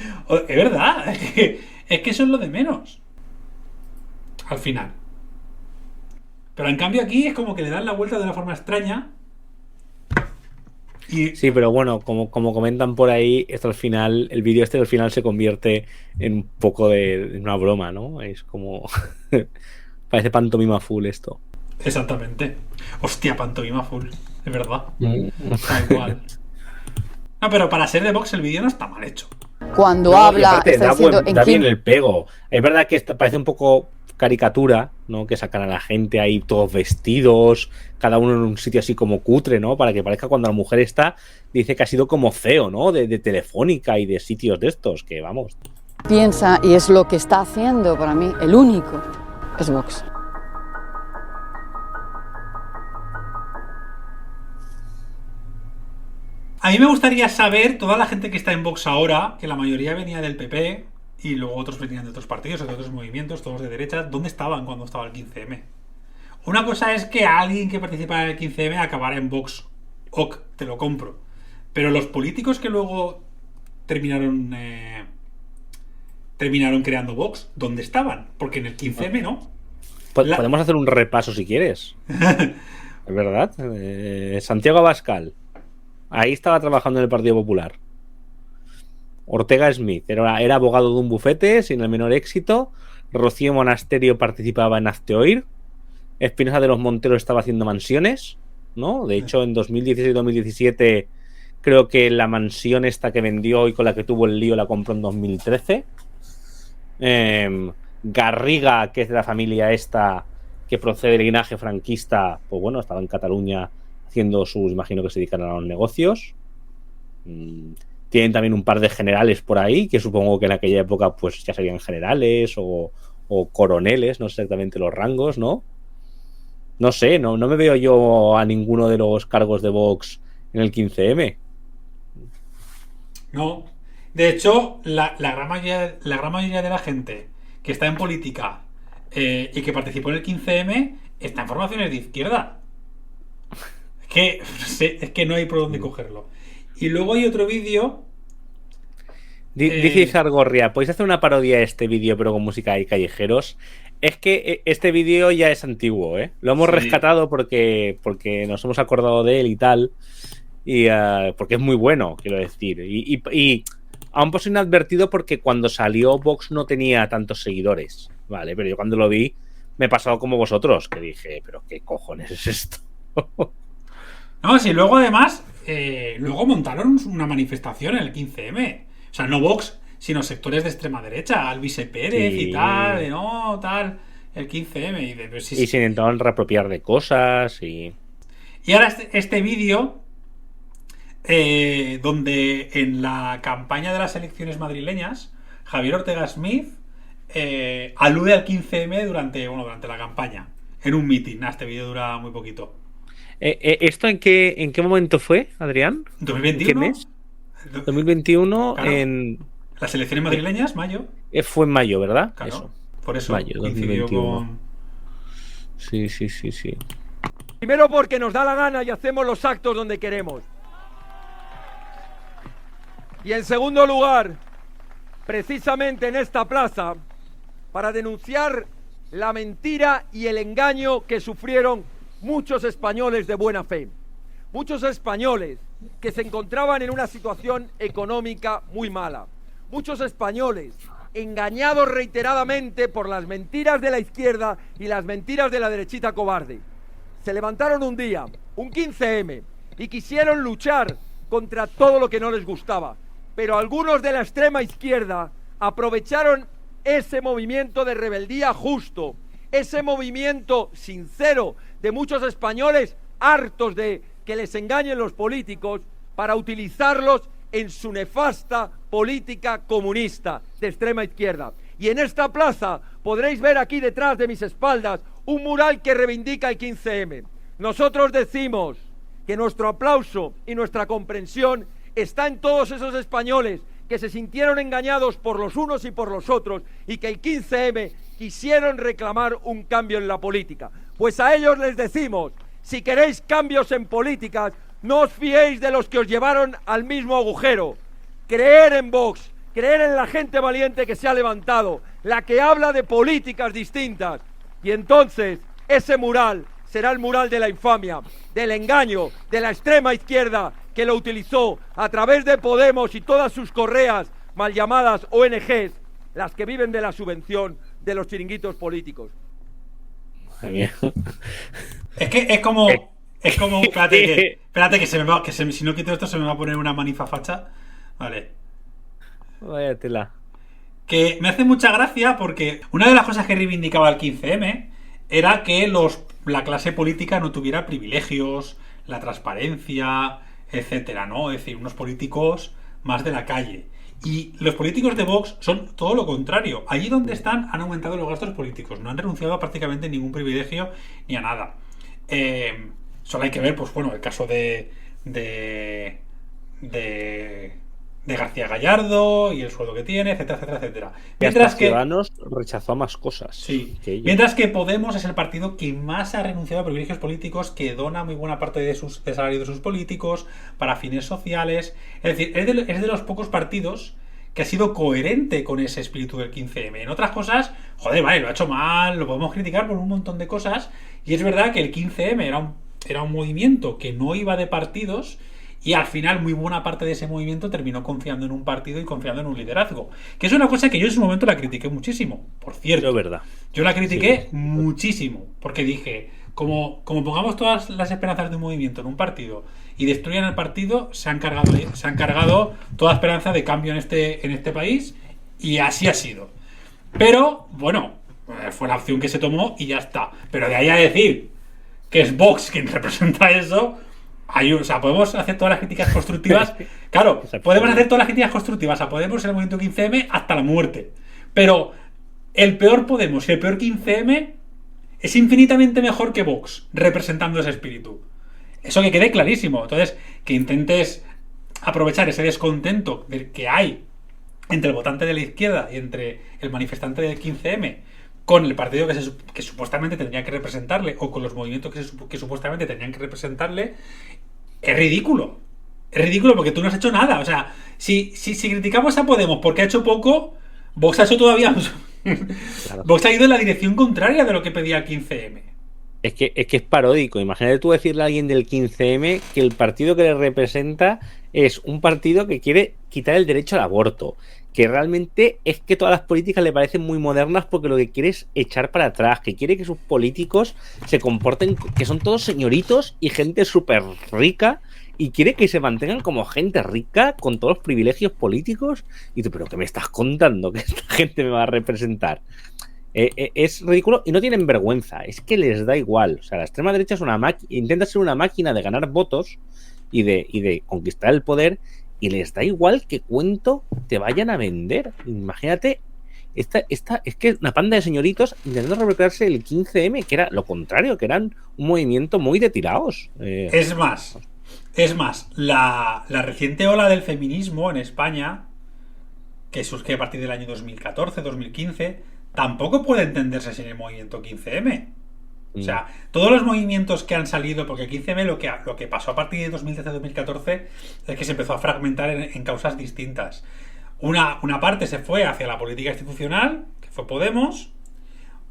Speaker 1: Es verdad, es que eso es lo de menos. Al final. Pero en cambio aquí es como que le dan la vuelta de una forma extraña. Y
Speaker 2: Sí, pero bueno, como comentan por ahí, esto al final, el vídeo al final se convierte en un poco de una broma, ¿no? Es como... Parece pantomima full esto.
Speaker 1: exactamente. Hostia, pantomima full. Es verdad. Tal cual. No, pero para ser de Vox el vídeo no está mal hecho.
Speaker 5: Cuando
Speaker 2: No, y
Speaker 5: habla,
Speaker 2: aparte,
Speaker 5: está
Speaker 2: da
Speaker 5: diciendo en
Speaker 2: da bien
Speaker 5: quién.
Speaker 2: el pego. Es verdad que parece un poco caricatura, ¿no? Que sacan a la gente ahí todos vestidos, cada uno en un sitio así como cutre, ¿no? Para que parezca cuando la mujer está, dice que ha sido como CEO, ¿no? De Telefónica y de sitios de estos, que vamos.
Speaker 5: Piensa, y es lo que está haciendo para mí, el único, es Vox.
Speaker 1: A mí me gustaría saber, toda la gente que está en Vox ahora, que la mayoría venía del PP y luego otros venían de otros partidos o de otros movimientos, todos de derecha, ¿dónde estaban cuando estaba el 15M? Una cosa es que alguien que participara en el 15M acabara en Vox. Ok, te lo compro. Pero los políticos que luego terminaron creando Vox, ¿dónde estaban? Porque en el 15M no.
Speaker 2: Podemos hacer un repaso si quieres. Es verdad. Santiago Abascal. Ahí estaba trabajando en el Partido Popular. Ortega Smith era abogado de un bufete sin el menor éxito. Rocío Monasterio participaba en Hazte Espinosa de los Monteros estaba haciendo mansiones, ¿no? De hecho, en 2016-2017 creo que la mansión esta que vendió y con la que tuvo el lío la compró en 2013. Garriga, que es de la familia esta que procede del linaje franquista, pues bueno, estaba en Cataluña haciendo sus, imagino que se dedican a los negocios. Tienen también un par de generales por ahí, que supongo que en aquella época pues ya serían generales o coroneles, no sé exactamente los rangos, ¿no? No sé, no me veo yo a ninguno de los cargos de Vox en el 15M.
Speaker 1: No. De hecho, la gran mayoría de la gente que está en política y que participó en el 15M está en formaciones de izquierda. Es que no hay por dónde cogerlo. Y luego hay otro vídeo.
Speaker 2: Dice Izar Gorria, ¿podéis hacer una parodia de este vídeo pero con música y callejeros? Es que este vídeo ya es antiguo, ¿eh? Lo hemos rescatado porque nos hemos acordado de él y tal. Y porque es muy bueno, quiero decir. Y aún por ser inadvertido porque cuando salió Vox no tenía tantos seguidores, ¿vale? Pero yo cuando lo vi me he pasado como vosotros, que dije, ¿pero qué cojones es esto?
Speaker 1: No, sí, luego además, luego montaron una manifestación en el 15M. O sea, no Vox, sino sectores de extrema derecha, Alvise Pérez y tal, el 15M.
Speaker 2: Y se intentaron reapropiar de cosas y
Speaker 1: ahora este vídeo, donde en la campaña de las elecciones madrileñas, Javier Ortega Smith alude al 15M durante la campaña, en un mitin. Este vídeo dura muy poquito.
Speaker 2: ¿Esto en qué momento fue, Adrián?
Speaker 1: ¿2021?
Speaker 2: ¿En qué mes? 2021,
Speaker 1: claro.
Speaker 2: En
Speaker 1: las elecciones madrileñas, mayo.
Speaker 2: Fue en mayo, ¿verdad?
Speaker 1: Claro.
Speaker 2: Eso.
Speaker 1: Por eso
Speaker 2: mayo,
Speaker 1: coincidió
Speaker 2: 2021.
Speaker 1: con...
Speaker 2: Sí.
Speaker 6: Primero porque nos da la gana y hacemos los actos donde queremos. Y en segundo lugar, precisamente en esta plaza, para denunciar la mentira y el engaño que sufrieron muchos españoles de buena fe. Muchos españoles que se encontraban en una situación económica muy mala. Muchos españoles engañados reiteradamente por las mentiras de la izquierda y las mentiras de la derechita cobarde. Se levantaron un día, un 15M, y quisieron luchar contra todo lo que no les gustaba. Pero algunos de la extrema izquierda aprovecharon ese movimiento de rebeldía justo, ese movimiento sincero de muchos españoles hartos de que les engañen los políticos para utilizarlos en su nefasta política comunista de extrema izquierda. Y en esta plaza podréis ver aquí detrás de mis espaldas un mural que reivindica el 15M. Nosotros decimos que nuestro aplauso y nuestra comprensión está en todos esos españoles que se sintieron engañados por los unos y por los otros, y que el 15M quisieron reclamar un cambio en la política. Pues a ellos les decimos, si queréis cambios en políticas, no os fiéis de los que os llevaron al mismo agujero. Creer en Vox, creer en la gente valiente que se ha levantado, la que habla de políticas distintas. Y entonces ese mural será el mural de la infamia, del engaño, de la extrema izquierda que lo utilizó a través de Podemos y todas sus correas mal llamadas ONGs, las que viven de la subvención de los chiringuitos políticos.
Speaker 1: Es que es como espérate que se me va, si no quito esto se me va a poner una manifafacha. Vale.
Speaker 2: Vaya tela.
Speaker 1: Que me hace mucha gracia porque una de las cosas que reivindicaba el 15M era que la clase política no tuviera privilegios, la transparencia, etcétera, ¿no? Es decir, unos políticos más de la calle. Y los políticos de Vox son todo lo contrario. Allí donde están han aumentado los gastos políticos, no han renunciado a prácticamente ningún privilegio ni a nada. Solo hay que ver, pues bueno, el caso de García Gallardo y el sueldo que tiene, etcétera, etcétera, etcétera.
Speaker 2: Mientras que Ciudadanos rechazó más cosas.
Speaker 1: Sí. Mientras que Podemos es el partido que más ha renunciado a privilegios políticos, que dona muy buena parte de salario de sus políticos para fines sociales. Es decir, es de los pocos partidos que ha sido coherente con ese espíritu del 15M. En otras cosas, joder, vale, lo ha hecho mal, lo podemos criticar por un montón de cosas. Y es verdad que el 15M era un movimiento que no iba de partidos. Y al final muy buena parte de ese movimiento terminó confiando en un partido y confiando en un liderazgo. Que es una cosa que yo en su momento la critiqué muchísimo, por cierto.
Speaker 2: Es verdad.
Speaker 1: Yo la critiqué muchísimo, porque dije, como pongamos todas las esperanzas de un movimiento en un partido y destruyan el partido, se han cargado toda esperanza de cambio en este país, y así ha sido. Pero, bueno, fue la opción que se tomó y ya está. Pero de ahí a decir que es Vox quien representa eso... O sea, podemos hacer todas las críticas constructivas. Claro, podemos hacer todas las críticas constructivas a Podemos en el movimiento 15M hasta la muerte. Pero el peor Podemos y el peor 15M es infinitamente mejor que Vox, representando ese espíritu. Eso que quede clarísimo. Entonces, que intentes aprovechar ese descontento que hay entre el votante de la izquierda y entre el manifestante del 15M con el partido que supuestamente tendría que representarle, o con los movimientos que supuestamente tenían que representarle, es ridículo. Es ridículo porque tú no has hecho nada. O sea, si criticamos a Podemos porque ha hecho poco, Vox ha hecho todavía... Claro. Vox ha ido en la dirección contraria de lo que pedía el 15M.
Speaker 2: Es que es paródico. Imagínate tú decirle a alguien del 15M que el partido que le representa es un partido que quiere quitar el derecho al aborto, que realmente es que todas las políticas le parecen muy modernas porque lo que quiere es echar para atrás, que quiere que sus políticos se comporten, que son todos señoritos y gente súper rica, y quiere que se mantengan como gente rica con todos los privilegios políticos. Y tú, ¿pero qué me estás contando? ¿Que esta gente me va a representar? Es ridículo y no tienen vergüenza, es que les da igual. O sea, la extrema derecha es intenta ser una máquina de ganar votos y de conquistar el poder, y les da igual qué cuento te vayan a vender. Imagínate, esta es que una panda de señoritos intentando recuperarse el 15M, que era lo contrario, que eran un movimiento muy de tiraos.
Speaker 1: Es más, la reciente ola del feminismo en España, que surge a partir del año 2014-2015, tampoco puede entenderse sin el movimiento 15M. O sea, todos los movimientos que han salido, porque el 15M lo que pasó a partir de 2013-2014 es que se empezó a fragmentar en causas distintas. Una parte se fue hacia la política institucional, que fue Podemos,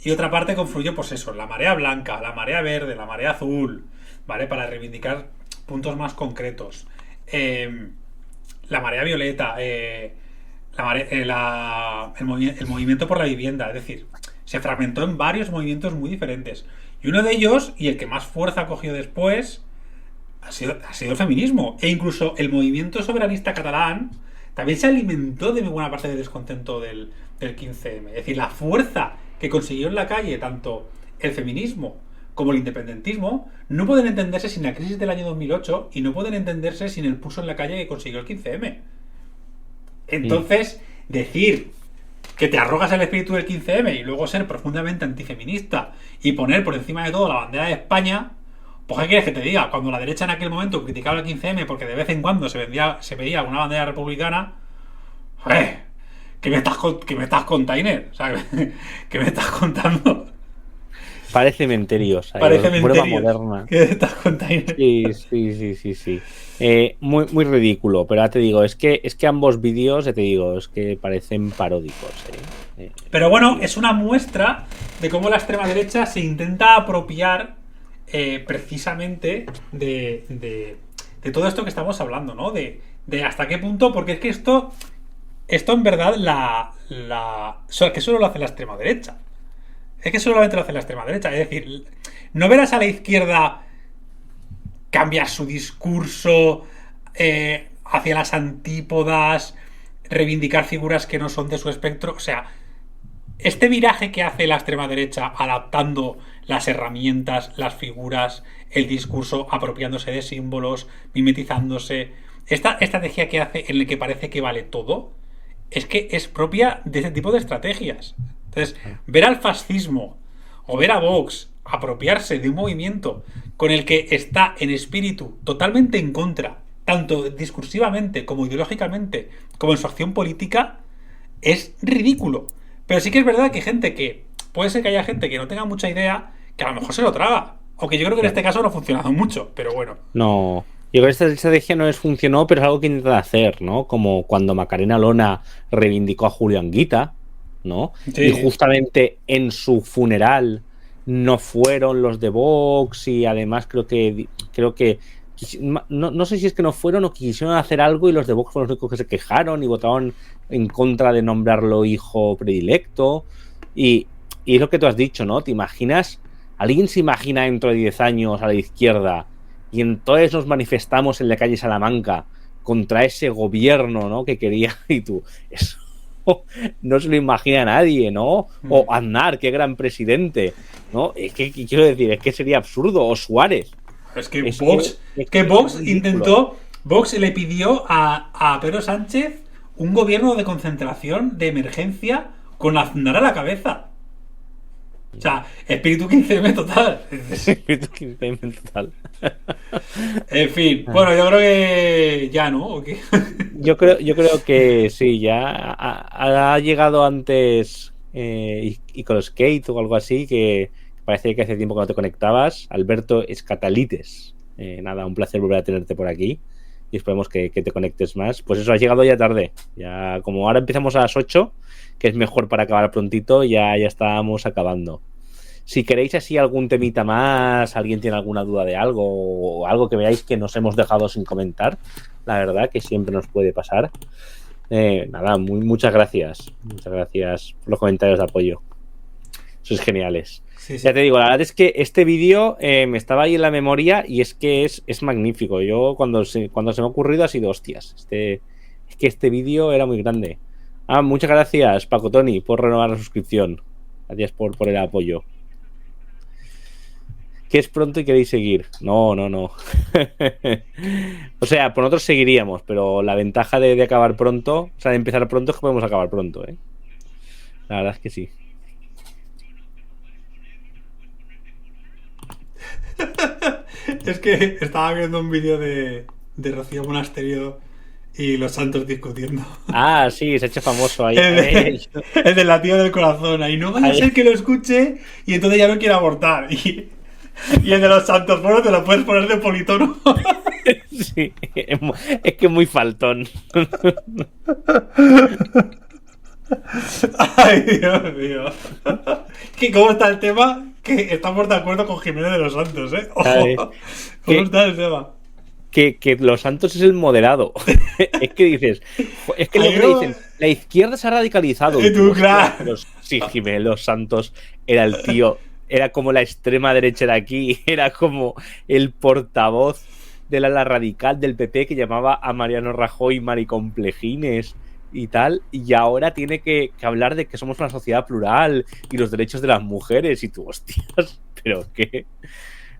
Speaker 1: y otra parte confluyó, pues eso, la marea blanca, la marea verde, la marea azul, ¿vale? Para reivindicar puntos más concretos. La marea violeta, el movimiento por la vivienda, es decir, se fragmentó en varios movimientos muy diferentes. Y uno de ellos, y el que más fuerza cogió después, ha sido el feminismo. E incluso el movimiento soberanista catalán también se alimentó de muy buena parte del descontento del 15M. Es decir, la fuerza que consiguió en la calle tanto el feminismo como el independentismo no pueden entenderse sin la crisis del año 2008, y no pueden entenderse sin el pulso en la calle que consiguió el 15M. Entonces, decir que te arrogas el espíritu del 15M y luego ser profundamente antifeminista y poner por encima de todo la bandera de España, pues ¿qué quieres que te diga? Cuando la derecha en aquel momento criticaba el 15M porque de vez en cuando se veía alguna bandera republicana, ¿Qué me estás container? O sea, ¿qué me estás contando?
Speaker 2: Parece cementerio, ¿sabes?
Speaker 1: Parece
Speaker 2: Prueba
Speaker 1: menterio.
Speaker 2: moderna.
Speaker 1: ¿Qué me estás container?
Speaker 2: Sí. Muy, muy ridículo, pero ya te digo, es que ambos vídeos, ya te digo, es que parecen paródicos.
Speaker 1: Pero bueno, es una muestra de cómo la extrema derecha se intenta apropiar precisamente de todo esto que estamos hablando, ¿no? De hasta qué punto, porque es que esto en verdad que solo lo hace la extrema derecha. Es que solamente lo hace la extrema derecha. Es decir, no verás a la izquierda cambiar su discurso hacia las antípodas, reivindicar figuras que no son de su espectro. O sea, este viraje que hace la extrema derecha adaptando las herramientas, las figuras, el discurso, apropiándose de símbolos, mimetizándose, esta estrategia que hace en el que parece que vale todo, es que es propia de este tipo de estrategias. Entonces, ver al fascismo o ver a Vox apropiarse de un movimiento con el que está en espíritu totalmente en contra, tanto discursivamente como ideológicamente, como en su acción política, es ridículo. Pero sí que es verdad que hay gente que, puede ser que haya gente que no tenga mucha idea, que a lo mejor se lo traga. Aunque yo creo que en este caso no ha funcionado mucho, pero bueno.
Speaker 2: No, yo creo que esta estrategia no les funcionó, pero es algo que intentan hacer, ¿no? Como cuando Macarena Olona reivindicó a Julio Anguita, ¿no?
Speaker 1: Sí.
Speaker 2: Y justamente en su funeral no fueron los de Vox y además creo que no sé si es que no fueron o quisieron hacer algo y los de Vox fueron los únicos que se quejaron y votaron en contra de nombrarlo hijo predilecto y es lo que tú has dicho, ¿no? ¿Te imaginas? ¿Alguien se imagina dentro de 10 años a la izquierda y entonces nos manifestamos en la calle Salamanca contra ese gobierno, ¿no? Que quería y tú, eso no se lo imagina nadie, ¿no? O Aznar, qué gran presidente, ¿no? Es que quiero decir, es que sería absurdo, o Suárez.
Speaker 1: Es que Vox intentó, Vox le pidió a Pedro Sánchez un gobierno de concentración, de emergencia, con Aznar a la cabeza. O sea, espíritu 15M total.
Speaker 2: Espíritu 15M total.
Speaker 1: En fin, bueno, yo creo que ya, ¿no? ¿O qué?
Speaker 2: Yo creo que sí, ya ha llegado antes Iconskate o algo así, que parece que hace tiempo que no te conectabas. Alberto Escatalites. Nada, un placer volver a tenerte por aquí y esperemos que te conectes más. Pues eso, ha llegado ya tarde. Ya como ahora empezamos a las 8, que es mejor para acabar prontito, ya estábamos acabando. Si queréis así algún temita más, alguien tiene alguna duda de algo o algo que veáis que nos hemos dejado sin comentar, la verdad que siempre nos puede pasar. Nada, muchas gracias. Muchas gracias por los comentarios de apoyo. Sois geniales.
Speaker 1: Sí.
Speaker 2: Ya te digo, la verdad es que este vídeo me estaba ahí en la memoria y es que es magnífico. Yo cuando se me ha ocurrido ha sido hostias. Es que este vídeo era muy grande. Muchas gracias, Paco Tony, por renovar la suscripción. Gracias por el apoyo. ¿Que es pronto y queréis seguir? No. O sea, por nosotros seguiríamos, pero la ventaja de acabar pronto, o sea, de empezar pronto, es que podemos acabar pronto, ¿eh? La verdad es que sí.
Speaker 1: Es que estaba viendo un vídeo de Rocío Monasterio y los santos discutiendo.
Speaker 2: Sí, se ha hecho famoso ahí.
Speaker 1: El del latido del corazón. Ahí no vaya a ser que lo escuche y entonces ya no quiere abortar. Y el de los santos, bueno, te lo puedes poner de politono.
Speaker 2: Sí, es que es muy faltón.
Speaker 1: Ay, Dios mío. ¿Cómo está el tema? Que estamos de acuerdo con Jiménez de los Santos, ¿eh? Ojo. ¿Cómo está el tema?
Speaker 2: Que los Santos es el moderado. Es que dices, es que luego dicen, la izquierda se ha radicalizado.
Speaker 1: Y tú, claro.
Speaker 2: Sí, Jiménez Los Santos era el tío, era como la extrema derecha de aquí, era como el portavoz del ala radical del PP que llamaba a Mariano Rajoy maricomplejines y tal, y ahora tiene que hablar de que somos una sociedad plural y los derechos de las mujeres, y tú, hostias, pero qué.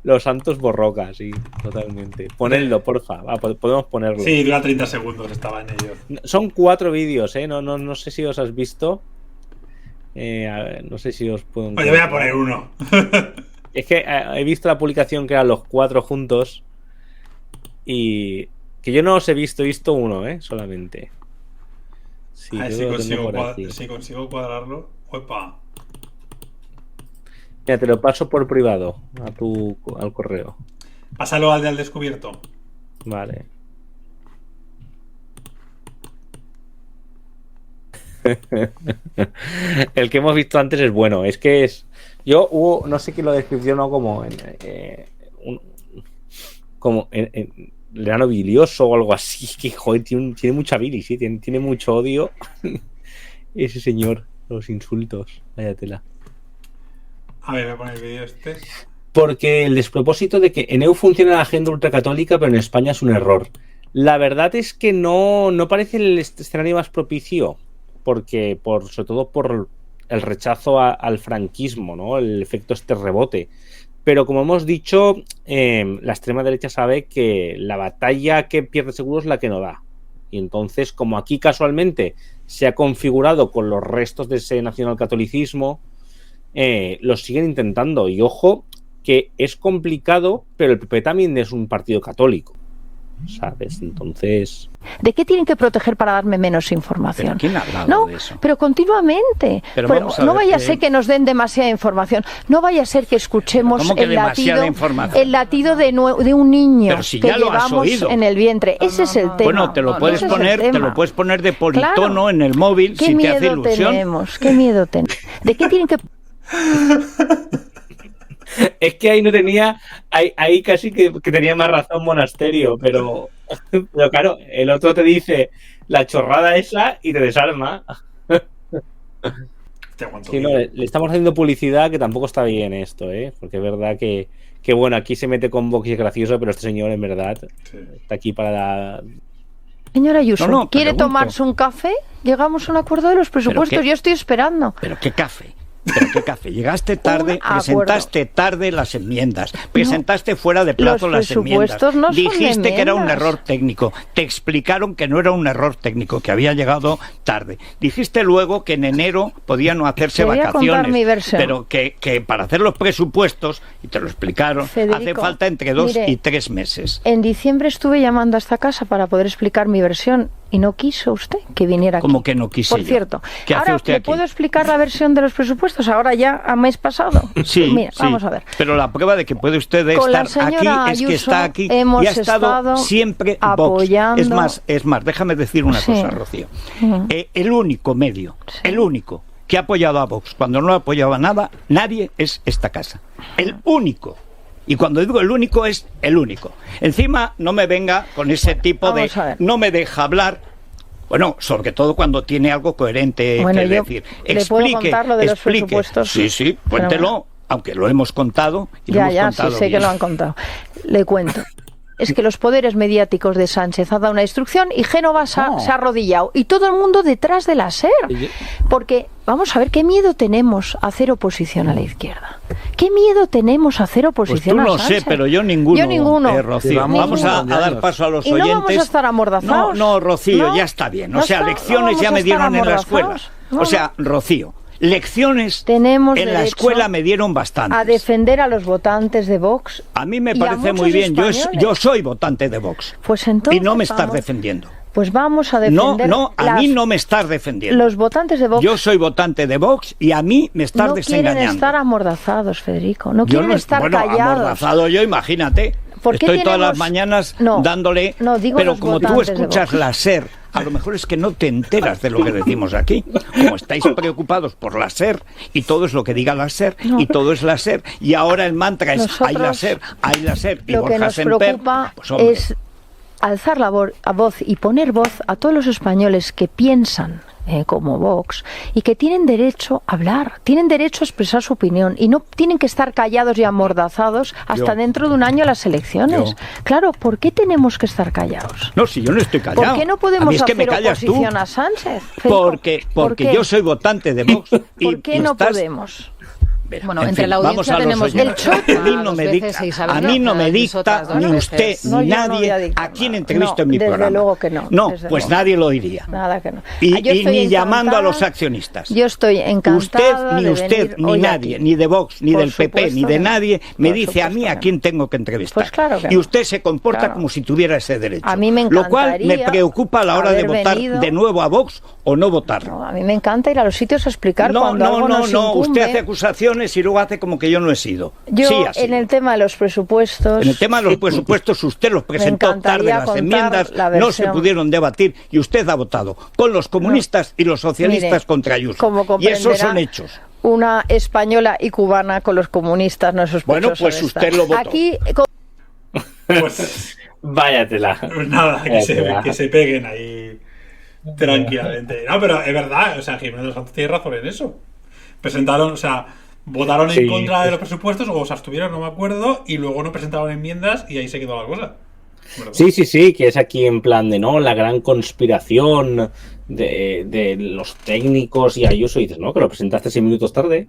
Speaker 2: Los Santos Borroca, sí, totalmente. Ponedlo, porfa, podemos ponerlo.
Speaker 1: Sí, dura 30 segundos, estaba en ello.
Speaker 2: Son 4 vídeos, no sé si os has visto. A ver, no sé si os puedo...
Speaker 1: Pues yo voy a poner uno.
Speaker 2: Es que he visto la publicación que eran los 4 juntos y que yo no os he visto uno, solamente. Sí,
Speaker 1: a ver
Speaker 2: creo que
Speaker 1: si
Speaker 2: lo tengo por aquí.
Speaker 1: si consigo cuadrarlo. Opa.
Speaker 2: Mira, te lo paso por privado al correo.
Speaker 1: Pásalo al descubierto.
Speaker 2: Vale. El que hemos visto antes es bueno. Es que es. No sé quién lo descripcionó como en Leano bilioso o algo así. Que joder, tiene mucha bilis, ¿sí? Tiene mucho odio. Ese señor, los insultos. Vaya tela.
Speaker 1: A ver, voy a poner el vídeo este.
Speaker 2: Porque el despropósito de que en EU funciona la agenda ultracatólica, pero en España es un error. La verdad es que no parece el escenario más propicio, porque sobre todo por el rechazo al franquismo, ¿no? El efecto rebote. Pero como hemos dicho, la extrema derecha sabe que la batalla que pierde seguro es la que no da. Y entonces, como aquí casualmente se ha configurado con los restos de ese nacionalcatolicismo, lo siguen intentando. Y ojo, que es complicado, pero el PP también es un partido católico, ¿sabes? Entonces...
Speaker 7: ¿De qué tienen que proteger para darme menos información?
Speaker 8: ¿Pero quién ha hablado de eso?
Speaker 7: Pero continuamente.
Speaker 8: Pero
Speaker 7: no vaya a ser que nos den demasiada información. No vaya a ser que escuchemos el latido de un niño
Speaker 8: si
Speaker 7: que
Speaker 8: ya lo has
Speaker 7: llevamos
Speaker 8: oído
Speaker 7: en el vientre. Ese es el tema.
Speaker 8: Bueno, te lo puedes poner de politono en el móvil si te hace ilusión.
Speaker 7: ¿Qué miedo tenemos? ¿De qué tienen que...?
Speaker 2: Es que ahí no tenía, ahí casi que tenía más razón Monasterio, pero claro, el otro te dice la chorrada esa y te desarma. Sí, no, le estamos haciendo publicidad que tampoco está bien esto, porque es verdad que bueno, aquí se mete con Vox y es gracioso, pero este señor en verdad está aquí para...
Speaker 7: Señora Ayuso, ¿quiere tomarse un café? Llegamos a un acuerdo de los presupuestos, yo estoy esperando.
Speaker 8: ¿Pero qué café? Llegaste tarde, presentaste tarde las enmiendas, presentaste fuera de plazo las enmiendas, dijiste que era un error técnico, te explicaron que no era un error técnico, que había llegado tarde, dijiste luego que en enero podían no hacerse vacaciones, pero que para hacer los presupuestos, y te lo explicaron, Federico, hace falta entre 2 y 3 meses.
Speaker 7: En diciembre estuve llamando a esta casa para poder explicar mi versión. Y no quiso usted que viniera aquí.
Speaker 8: ¿Cómo que no quise?
Speaker 7: Por cierto,
Speaker 8: ¿qué hace usted aquí?
Speaker 7: ¿Le puedo explicar la versión de los presupuestos ahora ya a mes pasado?
Speaker 8: Sí,
Speaker 7: mira, vamos a ver.
Speaker 8: Pero la prueba de que puede usted estar aquí es que está aquí y ha estado siempre
Speaker 7: apoyando.
Speaker 8: Vox. Es más, déjame decir una cosa, Rocío. El único medio, el único que ha apoyado a Vox cuando no apoyaba nada, nadie, es esta casa. El único. Y cuando digo el único, es el único. Encima, no me venga con ese tipo de... No me deja hablar. Bueno, sobre todo cuando tiene algo coherente que decir.
Speaker 7: ¿Le puedo contar lo de los presupuestos?
Speaker 8: Sí, cuéntelo, aunque lo hemos contado. Y lo hemos contado
Speaker 7: sé que lo han contado. Le cuento. Es que los poderes mediáticos de Sánchez han dado una instrucción y Génova se ha arrodillado. Y todo el mundo detrás de la SER. Porque, vamos a ver, ¿qué miedo tenemos a hacer oposición a la izquierda? ¿Qué miedo tenemos a hacer oposición a Sánchez?
Speaker 8: Pues tú no sé, pero yo ninguno. Rocío, vamos a dar paso a los oyentes.
Speaker 7: ¿Y no vamos a estar amordazados?
Speaker 8: No, Rocío, ya está bien. O sea, lecciones ya me dieron en la escuela. O sea, Rocío, lecciones en la escuela me dieron bastantes.
Speaker 7: A defender a los votantes de Vox.
Speaker 8: A mí me parece muy bien. Yo soy votante de Vox.
Speaker 7: Pues entonces
Speaker 8: y no me estás defendiendo.
Speaker 7: Pues vamos a defender...
Speaker 8: a mí no me estás defendiendo.
Speaker 7: Los votantes de Vox...
Speaker 8: Yo soy votante de Vox y a mí me estás desengañando.
Speaker 7: No quieren estar amordazados, Federico. No quieren estar callados.
Speaker 8: Amordazado yo, imagínate. Estoy todas las mañanas dándole... pero como tú escuchas la SER, a lo mejor es que no te enteras de lo que decimos aquí. Como estáis preocupados por la SER y todo es lo que diga la SER y todo es la SER y ahora el mantra es hay la SER y Borja Semper.
Speaker 7: Lo que nos preocupa es alzar la voz y poner voz a todos los españoles que piensan como Vox y que tienen derecho a hablar, tienen derecho a expresar su opinión y no tienen que estar callados y amordazados hasta dentro de un año las elecciones. Claro, ¿por qué tenemos que estar callados?
Speaker 8: No, si yo no estoy callado.
Speaker 7: ¿Por qué no podemos hacer oposición a Sánchez?
Speaker 8: Porque yo soy votante de Vox.
Speaker 7: ¿Por qué no podemos? Bueno, entre la audiencia tenemos el choque.
Speaker 8: A mí no me dicta ni usted ni nadie a quién entrevisto en mi programa.
Speaker 7: Desde luego que no.
Speaker 8: No, pues nadie lo diría.
Speaker 7: Nada que no.
Speaker 8: Y ni llamando a los accionistas.
Speaker 7: Yo estoy encantada.
Speaker 8: Usted, ni nadie, ni de Vox, ni del PP, ni de nadie, me dice a mí a quién tengo que entrevistar.
Speaker 7: Pues claro que
Speaker 8: y usted se comporta como si tuviera ese derecho.
Speaker 7: A mí me
Speaker 8: lo cual me preocupa a la hora de votar de nuevo a Vox o no votar.
Speaker 7: No, a mí me encanta ir a los sitios a explicar cuando algo nos incumbe.
Speaker 8: Usted hace acusaciones y luego hace como que yo no he sido.
Speaker 7: Yo, en el tema de los presupuestos...
Speaker 8: En el tema de los presupuestos usted los presentó tarde, las enmiendas no se pudieron debatir y usted ha votado con los comunistas y los socialistas contra Ayuso. Y esos son hechos.
Speaker 7: Una española y cubana con los comunistas no es sospechoso.
Speaker 8: Bueno, pues usted lo votó.
Speaker 7: Aquí...
Speaker 1: Pues...
Speaker 2: Váyatela.
Speaker 1: Nada, que se peguen ahí tranquilamente. No, pero es verdad, o sea, Jiménez de los Santos tiene razón en eso. Presentaron, o sea, votaron en contra de los presupuestos, o se abstuvieron, no me acuerdo, y luego no presentaron enmiendas y ahí se quedó la cosa. ¿Verdad?
Speaker 2: Sí, que es aquí en plan de, ¿no? La gran conspiración de los técnicos y Ayuso, y dices, no, que lo presentaste 6 minutos tarde.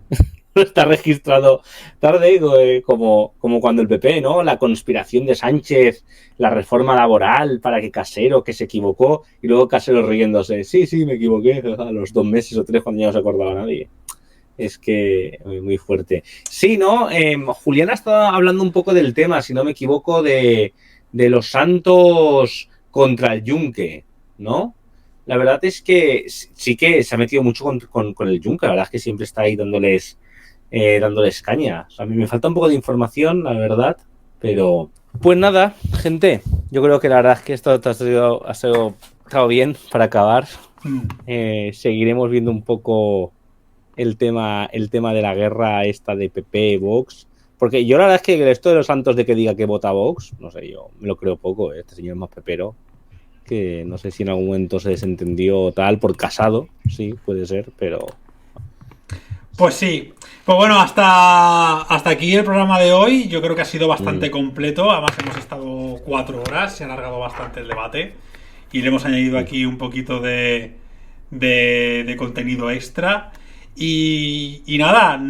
Speaker 2: Está registrado tarde, como cuando el PP, ¿no? La conspiración de Sánchez, la reforma laboral para que Casero, que se equivocó, y luego Casero riéndose, sí, me equivoqué, a los 2 meses o 3 cuando ya no se acordaba nadie. Es que muy fuerte. Sí, ¿no? Julián ha estado hablando un poco del tema, si no me equivoco, de los Santos contra el Yunque, ¿no? La verdad es que sí que se ha metido mucho con el Yunque, la verdad es que siempre está ahí dándoles caña. O sea, a mí me falta un poco de información, la verdad, pero... Pues nada, gente, yo creo que la verdad es que esto ha estado bien para acabar. Seguiremos viendo un poco el tema de la guerra esta de PP, Vox, porque yo la verdad es que esto de los Santos de que diga que vota Vox, no sé, yo me lo creo poco, este señor es más pepero, que no sé si en algún momento se desentendió o tal, por Casado, sí, puede ser, pero...
Speaker 1: Pues sí, pues bueno, hasta aquí el programa de hoy. Yo creo que ha sido bastante completo. Además hemos estado 4 horas, se ha alargado bastante el debate y le hemos añadido aquí un poquito de contenido extra. Y nada,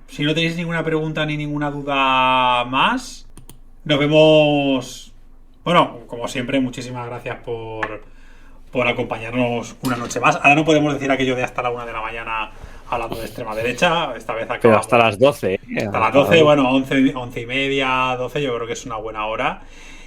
Speaker 1: si no tenéis ninguna pregunta ni ninguna duda más, nos vemos. Bueno, como siempre, muchísimas gracias por acompañarnos una noche más. Ahora no podemos decir aquello de hasta la 1 de la mañana hablando de extrema derecha, esta vez acabamos.
Speaker 2: Pero hasta las 12.
Speaker 1: Hasta las 12, bueno, 11 y media, 12, yo creo que es una buena hora.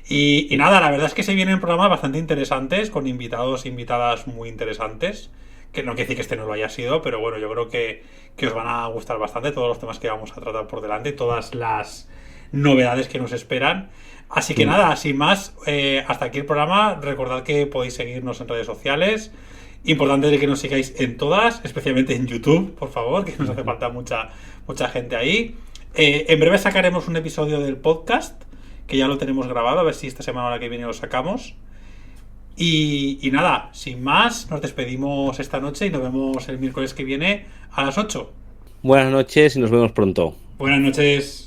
Speaker 1: Y nada, la verdad es que se vienen programas bastante interesantes, con invitados e invitadas muy interesantes, que no quiere decir que este no lo haya sido, pero bueno, yo creo que os van a gustar bastante todos los temas que vamos a tratar por delante, todas las novedades que nos esperan. Así que nada, sin más, hasta aquí el programa. Recordad que podéis seguirnos en redes sociales. Importante que nos sigáis en todas, especialmente en YouTube, por favor, que nos hace falta mucha gente ahí. En breve sacaremos un episodio del podcast, que ya lo tenemos grabado, a ver si esta semana o la que viene lo sacamos. Y nada, sin más, nos despedimos esta noche y nos vemos el miércoles que viene a las 8.
Speaker 2: Buenas noches y nos vemos pronto.
Speaker 1: Buenas noches.